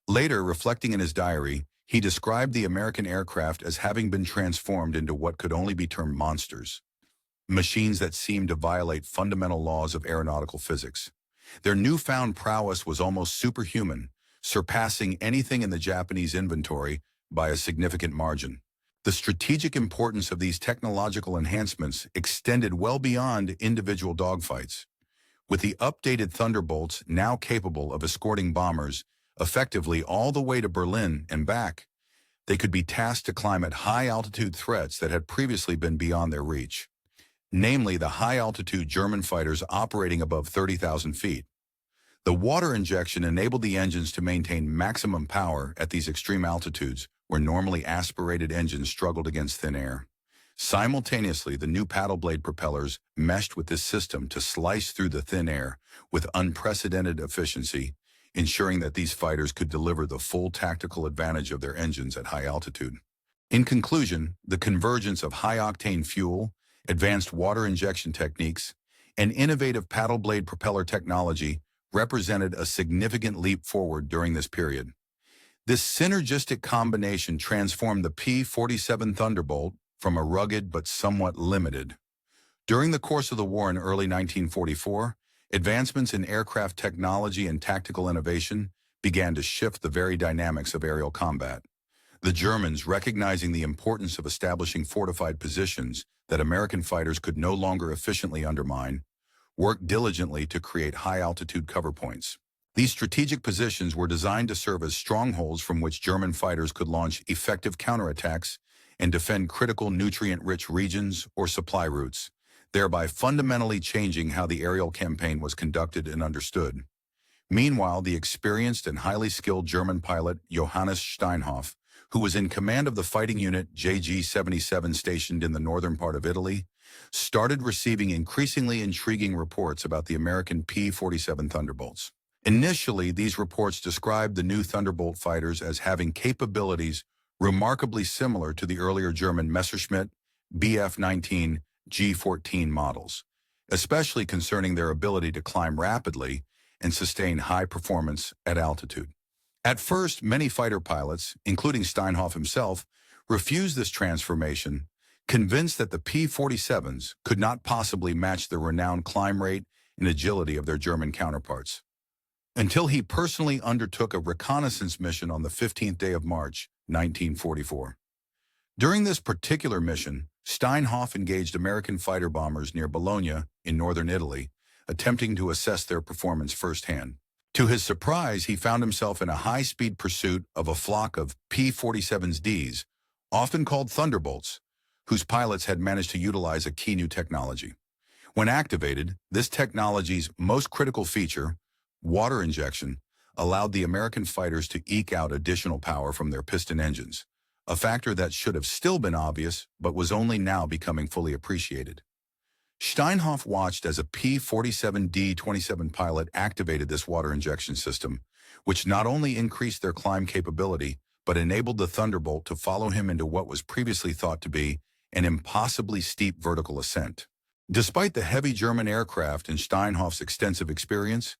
Later, reflecting in his diary, he described the American aircraft as having been transformed into what could only be termed monsters, machines that seemed to violate fundamental laws of aeronautical physics. Their newfound prowess was almost superhuman, surpassing anything in the Japanese inventory by a significant margin. The strategic importance of these technological enhancements extended well beyond individual dogfights. With the updated Thunderbolts now capable of escorting bombers effectively all the way to Berlin and back, they could be tasked to climb at high-altitude threats that had previously been beyond their reach, namely the high-altitude German fighters operating above 30,000 feet. The water injection enabled the engines to maintain maximum power at these extreme altitudes where normally aspirated engines struggled against thin air. Simultaneously, the new paddle blade propellers meshed with this system to slice through the thin air with unprecedented efficiency, ensuring that these fighters could deliver the full tactical advantage of their engines at high altitude. In conclusion, the convergence of high-octane fuel, advanced water injection techniques, and innovative paddle blade propeller technology represented a significant leap forward during this period. This synergistic combination transformed the P-47 Thunderbolt from a rugged but somewhat limited. During the course of the war in early 1944, advancements in aircraft technology and tactical innovation began to shift the very dynamics of aerial combat. The Germans, recognizing the importance of establishing fortified positions that American fighters could no longer efficiently undermine, worked diligently to create high-altitude cover points. These strategic positions were designed to serve as strongholds from which German fighters could launch effective counterattacks and defend critical nutrient-rich regions or supply routes, thereby fundamentally changing how the aerial campaign was conducted and understood. Meanwhile, the experienced and highly skilled German pilot Johannes Steinhoff, who was in command of the fighting unit JG-77 stationed in the northern part of Italy, started receiving increasingly intriguing reports about the American P-47 Thunderbolts. Initially, these reports described the new Thunderbolt fighters as having capabilities remarkably similar to the earlier German Messerschmitt Bf-19 G14 models, especially concerning their ability to climb rapidly and sustain high performance at altitude. At first, many fighter pilots, including Steinhoff himself, refused this transformation, convinced that the P-47s could not possibly match the renowned climb rate and agility of their German counterparts. Until he personally undertook a reconnaissance mission on the 15th day of March, 1944. During this particular mission, Steinhoff engaged American fighter bombers near Bologna in northern Italy, attempting to assess their performance firsthand. To his surprise, he found himself in a high-speed pursuit of a flock of P-47Ds, often called Thunderbolts, whose pilots had managed to utilize a key new technology. When activated, this technology's most critical feature, water injection, allowed the American fighters to eke out additional power from their piston engines, a factor that should have still been obvious but was only now becoming fully appreciated. Steinhoff watched as a P-47D-27 pilot activated this water injection system, which not only increased their climb capability, but enabled the Thunderbolt to follow him into what was previously thought to be an impossibly steep vertical ascent. Despite the heavy German aircraft and Steinhoff's extensive experience,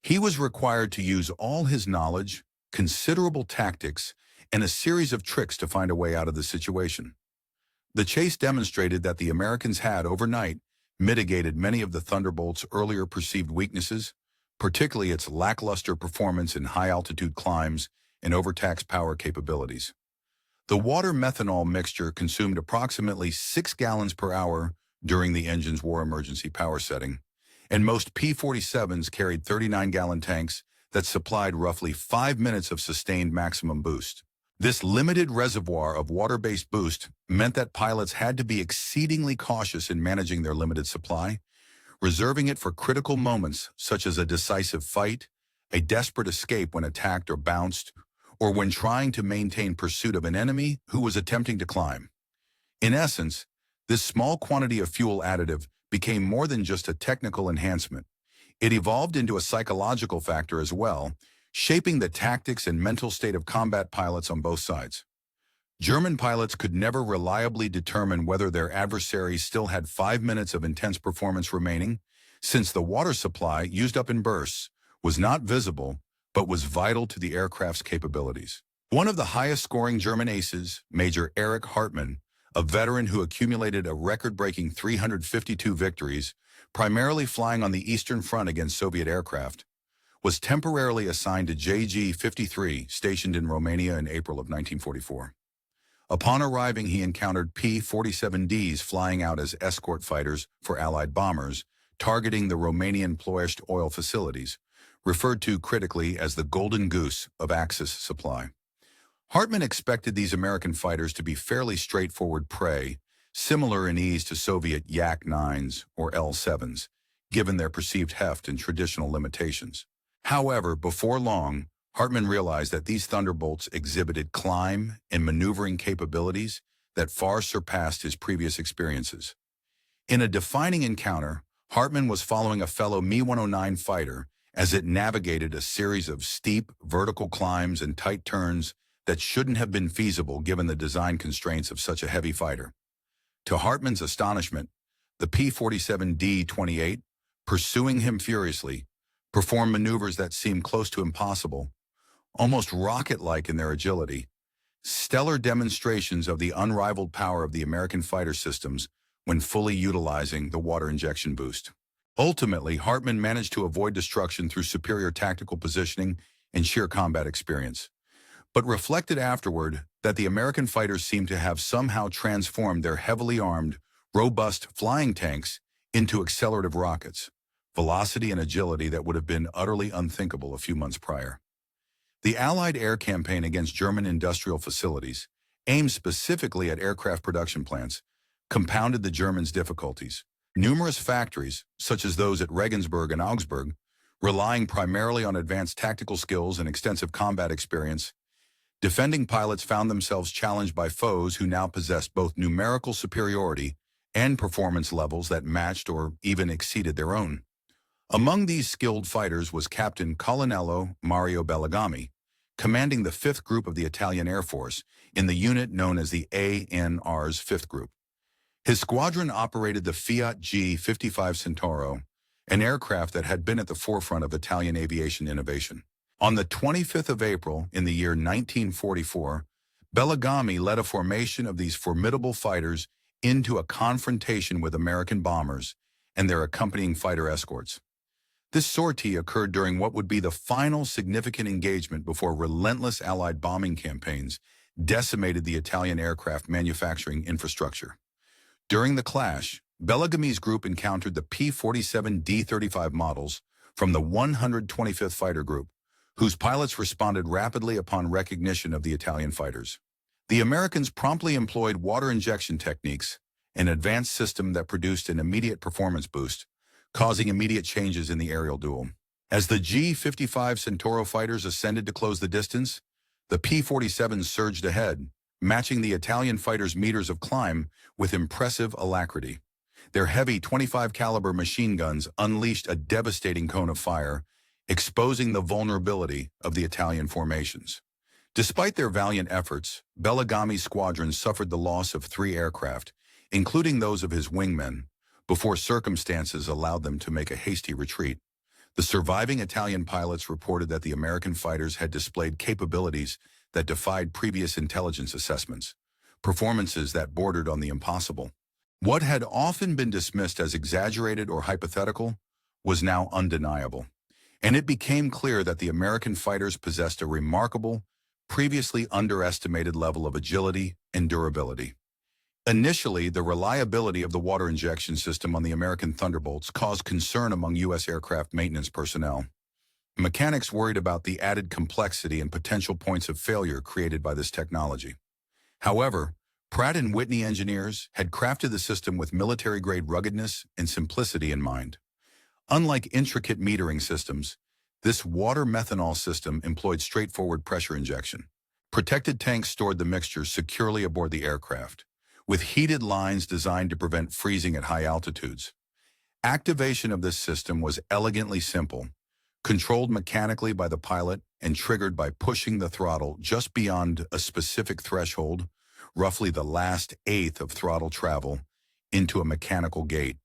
he was required to use all his knowledge, considerable tactics, and a series of tricks to find a way out of the situation. The chase demonstrated that the Americans had, overnight, mitigated many of the Thunderbolt's earlier perceived weaknesses, particularly its lackluster performance in high-altitude climbs and overtaxed power capabilities. The water-methanol mixture consumed approximately 6 gallons per hour during the engine's war emergency power setting, and most P-47s carried 39-gallon tanks that supplied roughly 5 minutes of sustained maximum boost. This limited reservoir of water-based boost meant that pilots had to be exceedingly cautious in managing their limited supply, reserving it for critical moments such as a decisive fight, a desperate escape when attacked or bounced, or when trying to maintain pursuit of an enemy who was attempting to climb. In essence, this small quantity of fuel additive became more than just a technical enhancement. It evolved into a psychological factor as well, shaping the tactics and mental state of combat pilots on both sides. German pilots could never reliably determine whether their adversaries still had 5 minutes of intense performance remaining, since the water supply, used up in bursts, was not visible, but was vital to the aircraft's capabilities. One of the highest-scoring German aces, Major Erich Hartmann, a veteran who accumulated a record-breaking 352 victories, primarily flying on the Eastern Front against Soviet aircraft, was temporarily assigned to JG-53, stationed in Romania in April of 1944. Upon arriving, he encountered P-47Ds flying out as escort fighters for Allied bombers, targeting the Romanian Ploiești oil facilities, referred to critically as the Golden Goose of Axis supply. Hartmann expected these American fighters to be fairly straightforward prey, similar in ease to Soviet Yak-9s or L-7s, given their perceived heft and traditional limitations. However, before long, Hartmann realized that these Thunderbolts exhibited climb and maneuvering capabilities that far surpassed his previous experiences. In a defining encounter, Hartmann was following a fellow Mi-109 fighter as it navigated a series of steep, vertical climbs and tight turns that shouldn't have been feasible given the design constraints of such a heavy fighter. To Hartmann's astonishment, the P-47D-28, pursuing him furiously, performed maneuvers that seemed close to impossible, almost rocket-like in their agility, stellar demonstrations of the unrivaled power of the American fighter systems when fully utilizing the water injection boost. Ultimately, Hartmann managed to avoid destruction through superior tactical positioning and sheer combat experience, but reflected afterward that the American fighters seemed to have somehow transformed their heavily armed, robust flying tanks into accelerative rockets, velocity and agility that would have been utterly unthinkable a few months prior. The Allied air campaign against German industrial facilities, aimed specifically at aircraft production plants, compounded the Germans' difficulties. Numerous factories, such as those at Regensburg and Augsburg, relying primarily on advanced tactical skills and extensive combat experience, defending pilots found themselves challenged by foes who now possessed both numerical superiority and performance levels that matched or even exceeded their own. Among these skilled fighters was Captain Colonnello Mario Bellegami, commanding the 5th Group of the Italian Air Force in the unit known as the ANR's 5th Group. His squadron operated the Fiat G-55 Centauro, an aircraft that had been at the forefront of Italian aviation innovation. On the 25th of April in the year 1944, Bellegami led a formation of these formidable fighters into a confrontation with American bombers and their accompanying fighter escorts. This sortie occurred during what would be the final significant engagement before relentless Allied bombing campaigns decimated the Italian aircraft manufacturing infrastructure. During the clash, Bellegham's group encountered the P-47 D-35 models from the 125th Fighter Group, whose pilots responded rapidly upon recognition of the Italian fighters. The Americans promptly employed water injection techniques, an advanced system that produced an immediate performance boost, causing immediate changes in the aerial duel. As the G-55 Centauro fighters ascended to close the distance, the P-47s surged ahead, matching the Italian fighters' meters of climb with impressive alacrity. Their heavy .25 caliber machine guns unleashed a devastating cone of fire, exposing the vulnerability of the Italian formations. Despite their valiant efforts, Bellegham's squadron suffered the loss of 3 aircraft, including those of his wingmen, before circumstances allowed them to make a hasty retreat. The surviving Italian pilots reported that the American fighters had displayed capabilities that defied previous intelligence assessments, performances that bordered on the impossible. What had often been dismissed as exaggerated or hypothetical was now undeniable, and it became clear that the American fighters possessed a remarkable, previously underestimated level of agility and durability. Initially, the reliability of the water injection system on the American Thunderbolts caused concern among U.S. aircraft maintenance personnel. Mechanics worried about the added complexity and potential points of failure created by this technology. However, Pratt & Whitney engineers had crafted the system with military-grade ruggedness and simplicity in mind. Unlike intricate metering systems, this water-methanol system employed straightforward pressure injection. Protected tanks stored the mixture securely aboard the aircraft, with heated lines designed to prevent freezing at high altitudes. Activation of this system was elegantly simple, controlled mechanically by the pilot and triggered by pushing the throttle just beyond a specific threshold, roughly the last eighth of throttle travel, into a mechanical gate.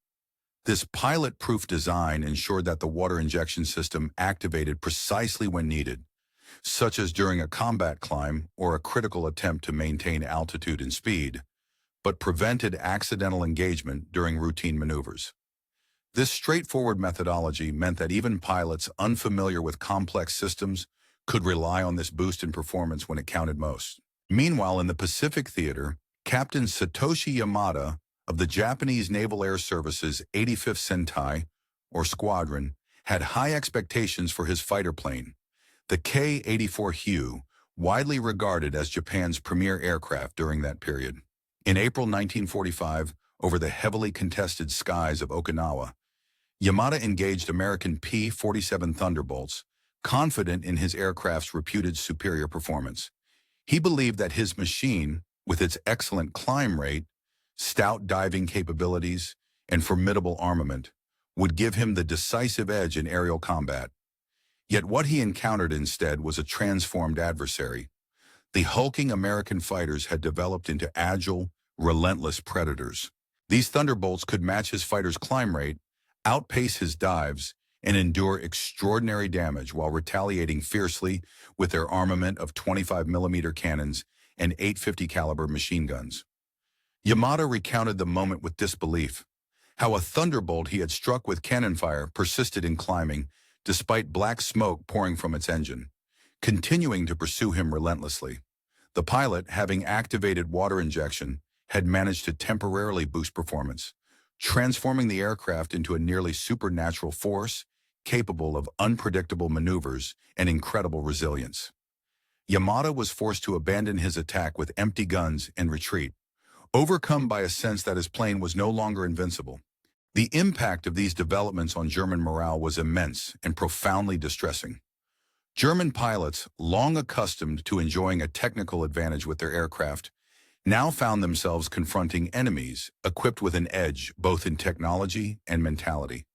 This pilot-proof design ensured that the water injection system activated precisely when needed, such as during a combat climb or a critical attempt to maintain altitude and speed, but prevented accidental engagement during routine maneuvers. This straightforward methodology meant that even pilots unfamiliar with complex systems could rely on this boost in performance when it counted most. Meanwhile, in the Pacific Theater, Captain Satoshi Yamada of the Japanese Naval Air Service's 85th Sentai, or Squadron, had high expectations for his fighter plane, the K-84 Hugh, widely regarded as Japan's premier aircraft during that period. In April 1945, over the heavily contested skies of Okinawa, Yamada engaged American P-47 Thunderbolts, confident in his aircraft's reputed superior performance. He believed that his machine, with its excellent climb rate, stout diving capabilities, and formidable armament, would give him the decisive edge in aerial combat. Yet what he encountered instead was a transformed adversary. The hulking American fighters had developed into agile, relentless predators. These Thunderbolts could match his fighter's climb rate, outpace his dives, and endure extraordinary damage while retaliating fiercely with their armament of 25mm cannons and 850 caliber machine guns. Yamada recounted the moment with disbelief, how a Thunderbolt he had struck with cannon fire persisted in climbing despite black smoke pouring from its engine, continuing to pursue him relentlessly. The pilot, having activated water injection, had managed to temporarily boost performance, transforming the aircraft into a nearly supernatural force capable of unpredictable maneuvers and incredible resilience. Yamada was forced to abandon his attack with empty guns and retreat, overcome by a sense that his plane was no longer invincible. The impact of these developments on German morale was immense and profoundly distressing. German pilots, long accustomed to enjoying a technical advantage with their aircraft, now found themselves confronting enemies equipped with an edge both in technology and mentality.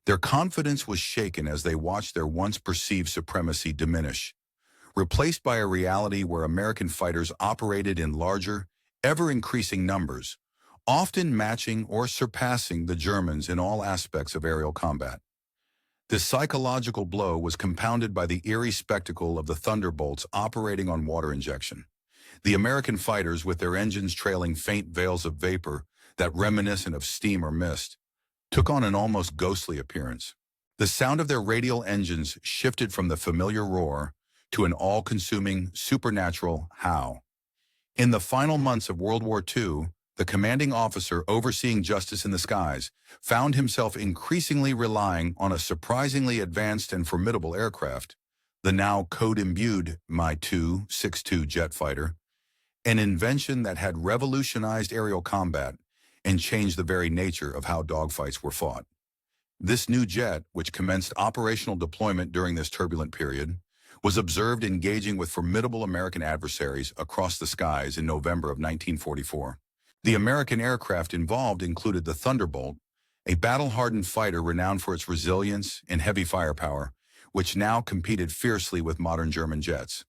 Their confidence was shaken as they watched their once perceived supremacy diminish, replaced by a reality where American fighters operated in larger, ever-increasing numbers, often matching or surpassing the Germans in all aspects of aerial combat. This psychological blow was compounded by the eerie spectacle of the Thunderbolts operating on water injection. The American fighters, with their engines trailing faint veils of vapor that reminiscent of steam or mist, took on an almost ghostly appearance. The sound of their radial engines shifted from the familiar roar to an all-consuming, supernatural howl. In the final months of World War II, the commanding officer overseeing justice in the skies, found himself increasingly relying on a surprisingly advanced and formidable aircraft, the now code-imbued Mi-262 jet fighter, an invention that had revolutionized aerial combat and changed the very nature of how dogfights were fought. This new jet, which commenced operational deployment during this turbulent period, was observed engaging with formidable American adversaries across the skies in November of 1944. The American aircraft involved included the Thunderbolt, a battle-hardened fighter renowned for its resilience and heavy firepower, which now competed fiercely with modern German jets.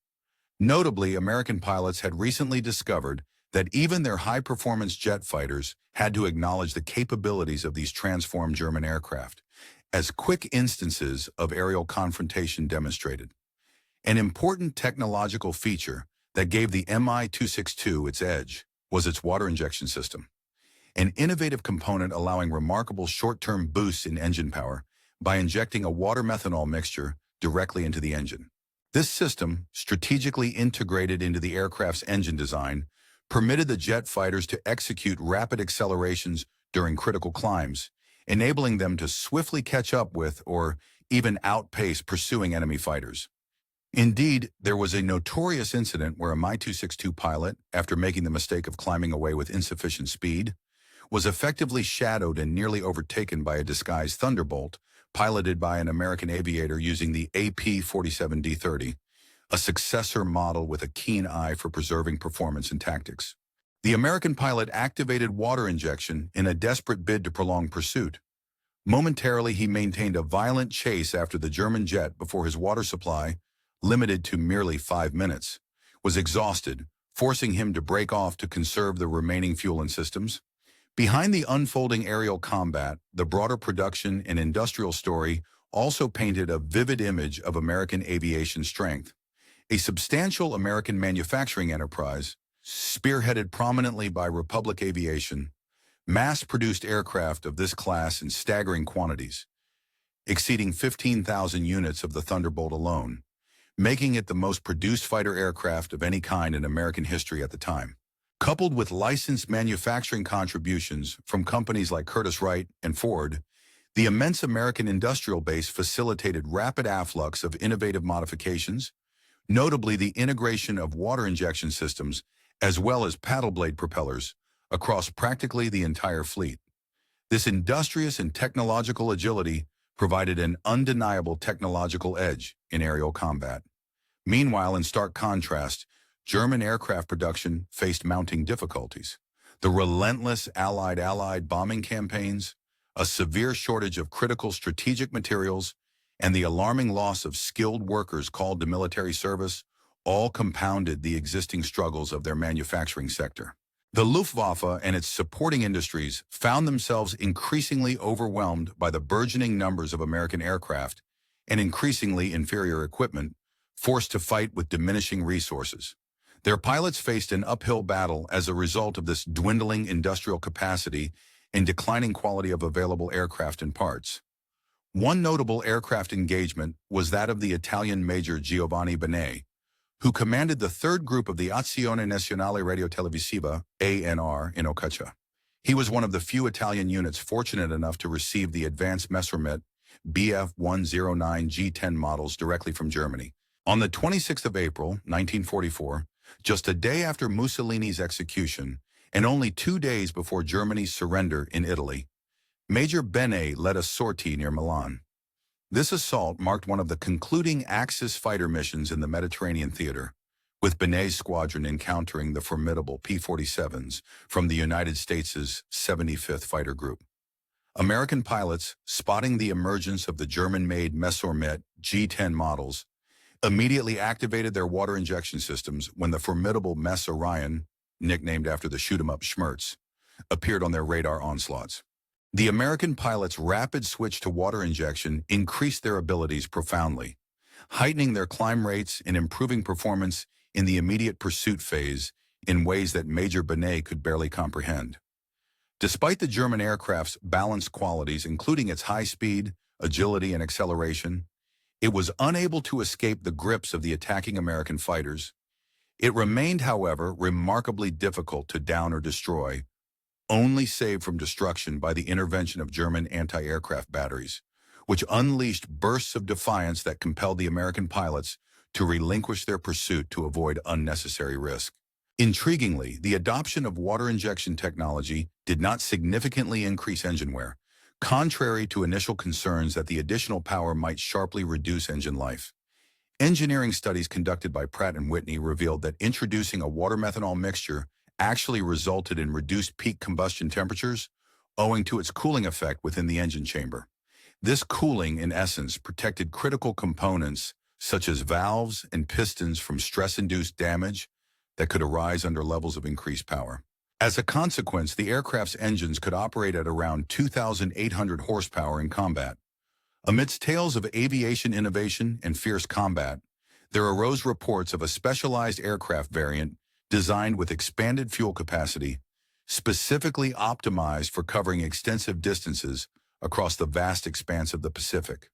Notably, American pilots had recently discovered that even their high-performance jet fighters had to acknowledge the capabilities of these transformed German aircraft, as quick instances of aerial confrontation demonstrated. An important technological feature that gave the Mi-262 its edge was its water injection system, an innovative component allowing remarkable short-term boosts in engine power by injecting a water-methanol mixture directly into the engine. This system, strategically integrated into the aircraft's engine design, permitted the jet fighters to execute rapid accelerations during critical climbs, enabling them to swiftly catch up with or even outpace pursuing enemy fighters. Indeed, there was a notorious incident where a Mi-262 pilot, after making the mistake of climbing away with insufficient speed, was effectively shadowed and nearly overtaken by a disguised Thunderbolt, piloted by an American aviator using the P-47 D-30, a successor model with a keen eye for preserving performance and tactics. The American pilot activated water injection in a desperate bid to prolong pursuit. Momentarily, he maintained a violent chase after the German jet before his water supply, limited to merely 5 minutes, was exhausted, forcing him to break off to conserve the remaining fuel and systems. Behind the unfolding aerial combat, the broader production and industrial story also painted a vivid image of American aviation strength. A substantial American manufacturing enterprise, spearheaded prominently by Republic Aviation, mass-produced aircraft of this class in staggering quantities, exceeding 15,000 units of the Thunderbolt alone, making it the most produced fighter aircraft of any kind in American history at the time. Coupled with licensed manufacturing contributions from companies like Curtiss-Wright and Ford, the immense American industrial base facilitated rapid afflux of innovative modifications, notably the integration of water injection systems as well as paddle blade propellers across practically the entire fleet. This industrious and technological agility provided an undeniable technological edge in aerial combat. Meanwhile, in stark contrast, German aircraft production faced mounting difficulties. The relentless Allied bombing campaigns, a severe shortage of critical strategic materials, and the alarming loss of skilled workers called to military service all compounded the existing struggles of their manufacturing sector. The Luftwaffe and its supporting industries found themselves increasingly overwhelmed by the burgeoning numbers of American aircraft and increasingly inferior equipment, forced to fight with diminishing resources. Their pilots faced an uphill battle as a result of this dwindling industrial capacity and declining quality of available aircraft and parts. One notable aircraft engagement was that of the Italian Major Giovanni Benet, who commanded the 3rd Group of the Azione Nazionale Radiotelevisiva, ANR, in Okaccia. He was one of the few Italian units fortunate enough to receive the advanced Messerschmitt Bf-109 G10 models directly from Germany. On the 26th of April, 1944, just a day after Mussolini's execution, and only 2 days before Germany's surrender in Italy, Major Benet led a sortie near Milan. This assault marked one of the concluding Axis fighter missions in the Mediterranean theater, with Benet's squadron encountering the formidable P-47s from the United States' 75th Fighter Group. American pilots, spotting the emergence of the German-made Messerschmitt G10 models, immediately activated their water injection systems when the formidable Mess Orion, nicknamed after the shoot-'em-up Schmerz, appeared on their radar onslaughts. The American pilots' rapid switch to water injection increased their abilities profoundly, heightening their climb rates and improving performance in the immediate pursuit phase in ways that Major Benet could barely comprehend. Despite the German aircraft's balanced qualities, including its high speed, agility, and acceleration, it was unable to escape the grips of the attacking American fighters. It remained, however, remarkably difficult to down or destroy, only saved from destruction by the intervention of German anti-aircraft batteries, which unleashed bursts of defiance that compelled the American pilots to relinquish their pursuit to avoid unnecessary risk. Intriguingly, the adoption of water injection technology did not significantly increase engine wear, contrary to initial concerns that the additional power might sharply reduce engine life. Engineering studies conducted by Pratt & Whitney revealed that introducing a water-methanol mixture actually resulted in reduced peak combustion temperatures, owing to its cooling effect within the engine chamber. This cooling, in essence, protected critical components such as valves and pistons from stress-induced damage that could arise under levels of increased power. As a consequence, the aircraft's engines could operate at around 2,800 horsepower in combat. Amidst tales of aviation innovation and fierce combat, there arose reports of a specialized aircraft variant designed with expanded fuel capacity, specifically optimized for covering extensive distances across the vast expanse of the Pacific.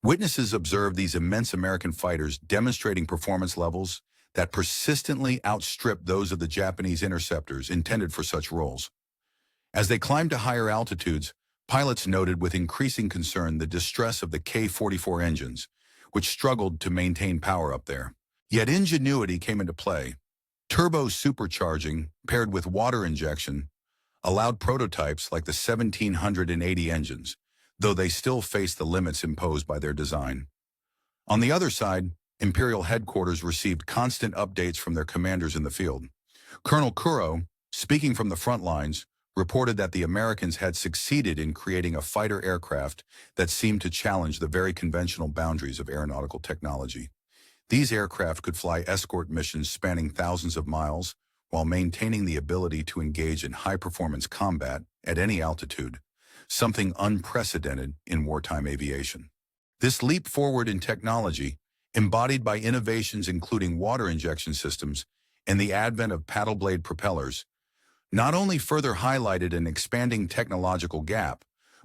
Witnesses observed these immense American fighters demonstrating performance levels that persistently outstripped those of the Japanese interceptors intended for such roles. As they climbed to higher altitudes, pilots noted with increasing concern the distress of the K-44 engines, which struggled to maintain power up there. Yet ingenuity came into play. Turbo supercharging, paired with water injection, allowed prototypes like the 1780 engines, though they still faced the limits imposed by their design. On the other side, Imperial headquarters received constant updates from their commanders in the field. Colonel Kuro, speaking from the front lines, reported that the Americans had succeeded in creating a fighter aircraft that seemed to challenge the very conventional boundaries of aeronautical technology. These aircraft could fly escort missions spanning thousands of miles while maintaining the ability to engage in high-performance combat at any altitude, something unprecedented in wartime aviation. This leap forward in technology, embodied by innovations including water injection systems and the advent of paddle blade propellers, not only further highlighted an expanding technological gap,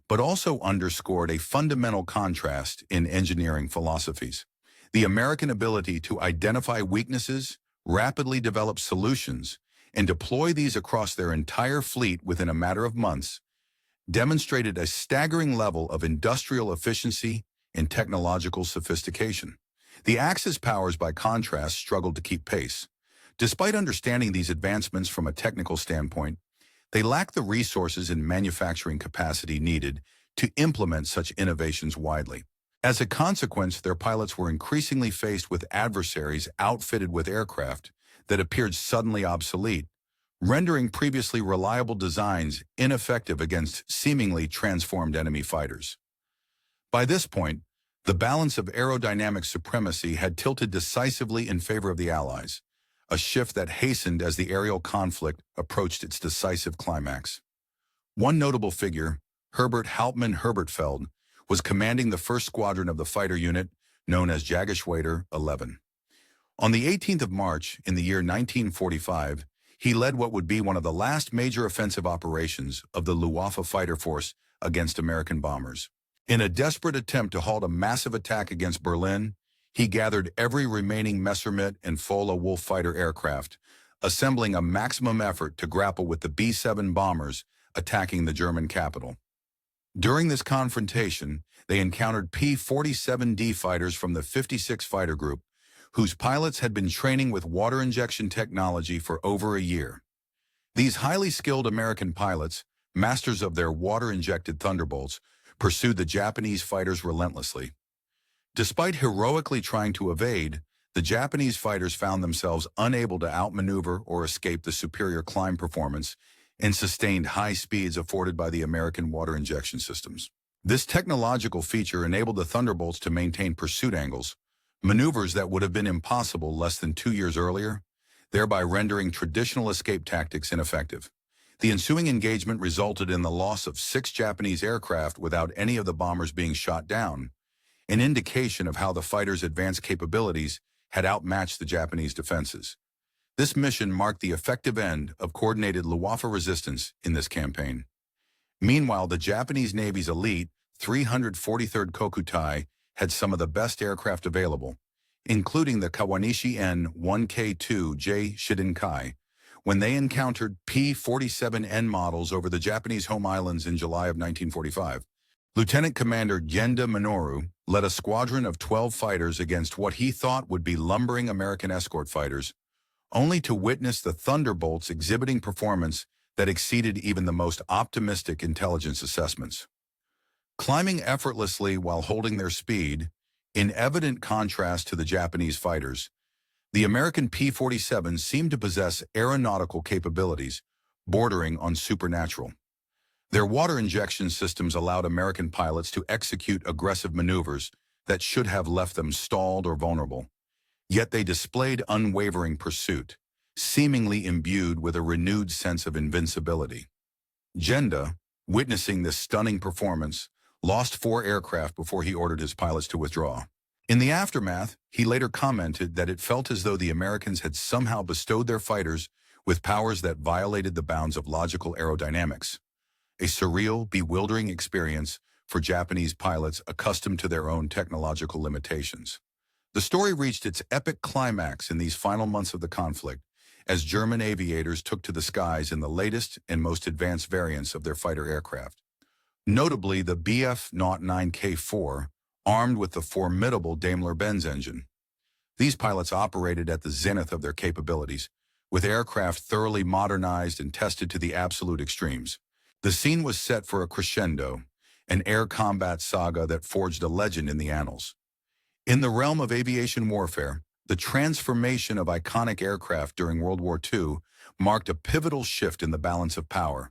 but also underscored a fundamental contrast in engineering philosophies. The American ability to identify weaknesses, rapidly develop solutions, and deploy these across their entire fleet within a matter of months demonstrated a staggering level of industrial efficiency and technological sophistication. The Axis powers, by contrast, struggled to keep pace. Despite understanding these advancements from a technical standpoint, they lacked the resources and manufacturing capacity needed to implement such innovations widely. As a consequence, their pilots were increasingly faced with adversaries outfitted with aircraft that appeared suddenly obsolete, rendering previously reliable designs ineffective against seemingly transformed enemy fighters. By this point, the balance of aerodynamic supremacy had tilted decisively in favor of the Allies, a shift that hastened as the aerial conflict approached its decisive climax. One notable figure, Herbert Hauptmann Herbertfeld, was commanding the first squadron of the fighter unit known as Jagdgeschwader 11. On the 18th of March in the year 1945, he led what would be one of the last major offensive operations of the Luftwaffe fighter force against American bombers. In a desperate attempt to halt a massive attack against Berlin, he gathered every remaining Messerschmitt and Fola-Wolf fighter aircraft, assembling a maximum effort to grapple with the B-7 bombers attacking the German capital. During this confrontation, they encountered P-47D fighters from the 56 Fighter Group, whose pilots had been training with water injection technology for over a year. These highly skilled American pilots, masters of their water-injected Thunderbolts, pursued the Japanese fighters relentlessly. Despite heroically trying to evade, the Japanese fighters found themselves unable to outmaneuver or escape the superior climb performance and sustained high speeds afforded by the American water injection systems. This technological feature enabled the Thunderbolts to maintain pursuit angles, maneuvers that would have been impossible less than 2 years earlier, thereby rendering traditional escape tactics ineffective. The ensuing engagement resulted in the loss of 6 Japanese aircraft without any of the bombers being shot down, an indication of how the fighters' advanced capabilities had outmatched the Japanese defenses. This mission marked the effective end of coordinated Luftwaffe resistance in this campaign. Meanwhile, the Japanese Navy's elite 343rd Kokutai had some of the best aircraft available, including the Kawanishi N-1K2J Shidenkai, when they encountered P-47N models over the Japanese home islands in July of 1945. Lieutenant Commander Genda Minoru led a squadron of 12 fighters against what he thought would be lumbering American escort fighters, only to witness the Thunderbolts exhibiting performance that exceeded even the most optimistic intelligence assessments. Climbing effortlessly while holding their speed, in evident contrast to the Japanese fighters, the American P-47 seemed to possess aeronautical capabilities bordering on supernatural. Their water injection systems allowed American pilots to execute aggressive maneuvers that should have left them stalled or vulnerable. Yet they displayed unwavering pursuit, seemingly imbued with a renewed sense of invincibility. Genda, witnessing this stunning performance, lost 4 aircraft before he ordered his pilots to withdraw. In the aftermath, he later commented that it felt as though the Americans had somehow bestowed their fighters with powers that violated the bounds of logical aerodynamics. A surreal, bewildering experience for Japanese pilots accustomed to their own technological limitations. The story reached its epic climax in these final months of the conflict, as German aviators took to the skies in the latest and most advanced variants of their fighter aircraft. Notably the Bf-09K4, armed with the formidable Daimler-Benz engine. These pilots operated at the zenith of their capabilities, with aircraft thoroughly modernized and tested to the absolute extremes. The scene was set for a crescendo, an air combat saga that forged a legend in the annals. In the realm of aviation warfare, the transformation of iconic aircraft during World War II marked a pivotal shift in the balance of power,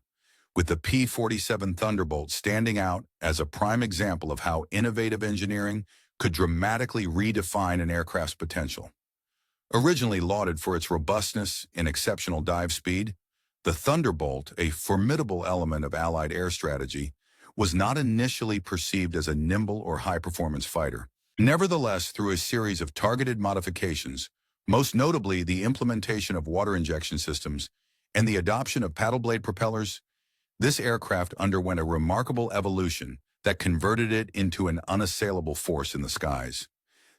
with the P-47 Thunderbolt standing out as a prime example of how innovative engineering could dramatically redefine an aircraft's potential. Originally lauded for its robustness and exceptional dive speed, the Thunderbolt, a formidable element of Allied air strategy, was not initially perceived as a nimble or high-performance fighter. Nevertheless, through a series of targeted modifications, most notably the implementation of water injection systems and the adoption of paddle blade propellers, this aircraft underwent a remarkable evolution that converted it into an unassailable force in the skies.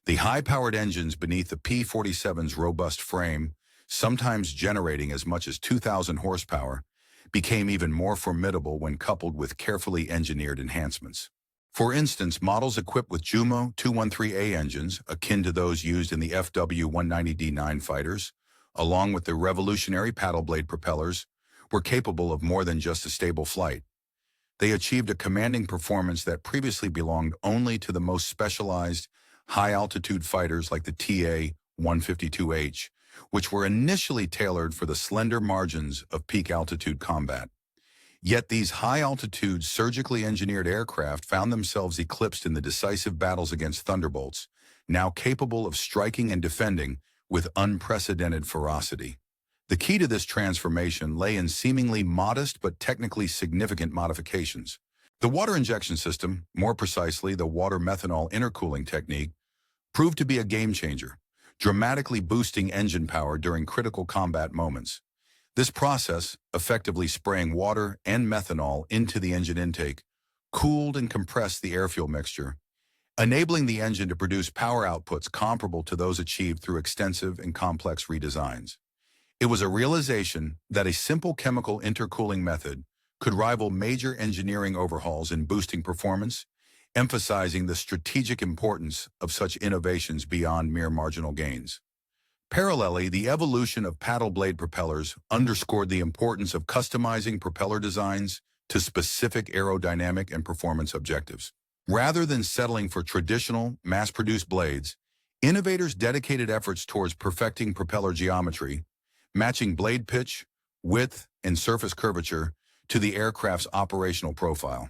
The high-powered engines beneath the P-47's robust frame, sometimes generating as much as 2,000 horsepower, became even more formidable when coupled with carefully engineered enhancements. For instance, models equipped with Jumo 213A engines, akin to those used in the FW-190D9 fighters, along with the revolutionary paddle blade propellers, were capable of more than just a stable flight. They achieved a commanding performance that previously belonged only to the most specialized, high-altitude fighters like the TA-152H, which were initially tailored for the slender margins of peak altitude combat. Yet these high-altitude, surgically engineered aircraft found themselves eclipsed in the decisive battles against Thunderbolts, now capable of striking and defending with unprecedented ferocity. The key to this transformation lay in seemingly modest but technically significant modifications. The water injection system, more precisely the water-methanol intercooling technique, proved to be a game-changer, dramatically boosting engine power during critical combat moments. This process, effectively spraying water and methanol into the engine intake, cooled and compressed the air-fuel mixture, enabling the engine to produce power outputs comparable to those achieved through extensive and complex redesigns. It was a realization that a simple chemical intercooling method could rival major engineering overhauls in boosting performance, emphasizing the strategic importance of such innovations beyond mere marginal gains. Parallelly, the evolution of paddle blade propellers underscored the importance of customizing propeller designs to specific aerodynamic and performance objectives. Rather than settling for traditional, mass-produced blades, innovators dedicated efforts towards perfecting propeller geometry, matching blade pitch, width, and surface curvature to the aircraft's operational profile.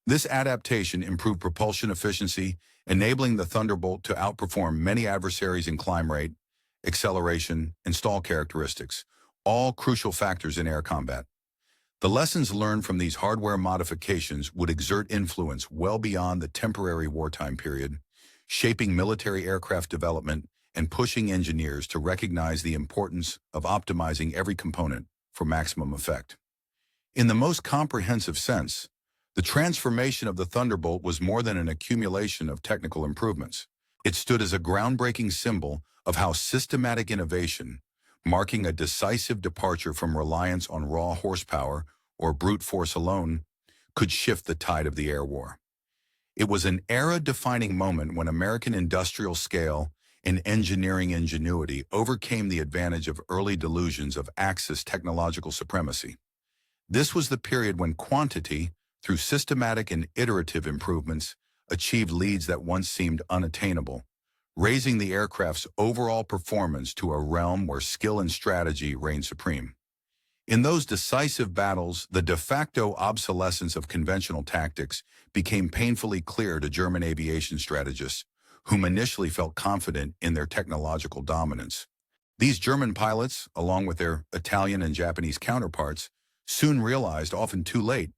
This adaptation improved propulsion efficiency, enabling the Thunderbolt to outperform many adversaries in climb rate, acceleration, and stall characteristics, all crucial factors in air combat. The lessons learned from these hardware modifications would exert influence well beyond the temporary wartime period, shaping military aircraft development and pushing engineers to recognize the importance of optimizing every component for maximum effect. In the most comprehensive sense, the transformation of the Thunderbolt was more than an accumulation of technical improvements. It stood as a groundbreaking symbol of how systematic innovation, marking a decisive departure from reliance on raw horsepower or brute force alone could shift the tide of the air war. It was an era-defining moment when American industrial scale and engineering ingenuity overcame the advantage of early delusions of Axis technological supremacy. This was the period when quantity, through systematic and iterative improvements, achieved leads that once seemed unattainable, raising the aircraft's overall performance to a realm where skill and strategy reigned supreme. In those decisive battles, the de facto obsolescence of conventional tactics became painfully clear to German aviation strategists, whom initially felt confident in their technological dominance. These German pilots, along with their Italian and Japanese counterparts, soon realized, often too late,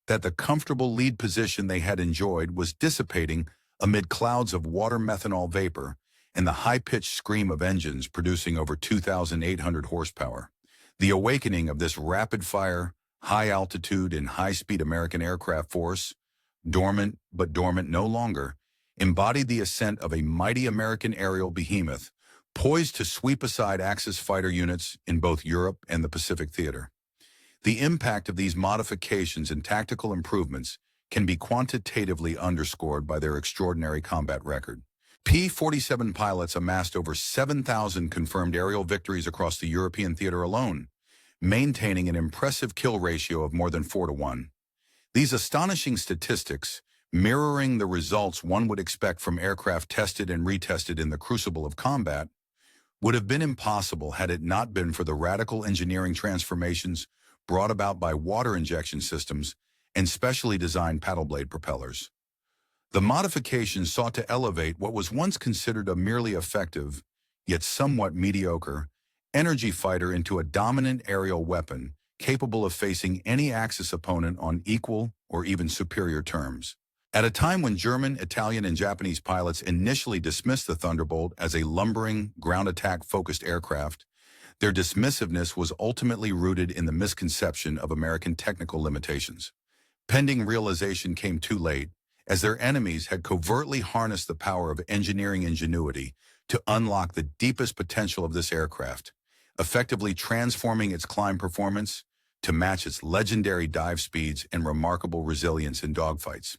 that the comfortable lead position they had enjoyed was dissipating amid clouds of water-methanol vapor and the high-pitched scream of engines producing over 2,800 horsepower. The awakening of this rapid-fire, high-altitude, and high-speed American aircraft force, dormant but dormant no longer, embodied the ascent of a mighty American aerial behemoth, poised to sweep aside Axis fighter units in both Europe and the Pacific theater. The impact of these modifications and tactical improvements can be quantitatively underscored by their extraordinary combat record. P-47 pilots amassed over 7,000 confirmed aerial victories across the European theater alone, maintaining an impressive kill ratio of more than 4-1. These astonishing statistics, mirroring the results one would expect from aircraft tested and retested in the crucible of combat, would have been impossible had it not been for the radical engineering transformations brought about by water injection systems and specially designed paddle-blade propellers. The modifications sought to elevate what was once considered a merely effective, yet somewhat mediocre, energy fighter into a dominant aerial weapon capable of facing any Axis opponent on equal or even superior terms. At a time when German, Italian, and Japanese pilots initially dismissed the Thunderbolt as a lumbering, ground attack-focused aircraft, their dismissiveness was ultimately rooted in the misconception of American technical limitations. Pending realization came too late, as their enemies had covertly harnessed the power of engineering ingenuity to unlock the deepest potential of this aircraft, effectively transforming its climb performance to match its legendary dive speeds and remarkable resilience in dogfights.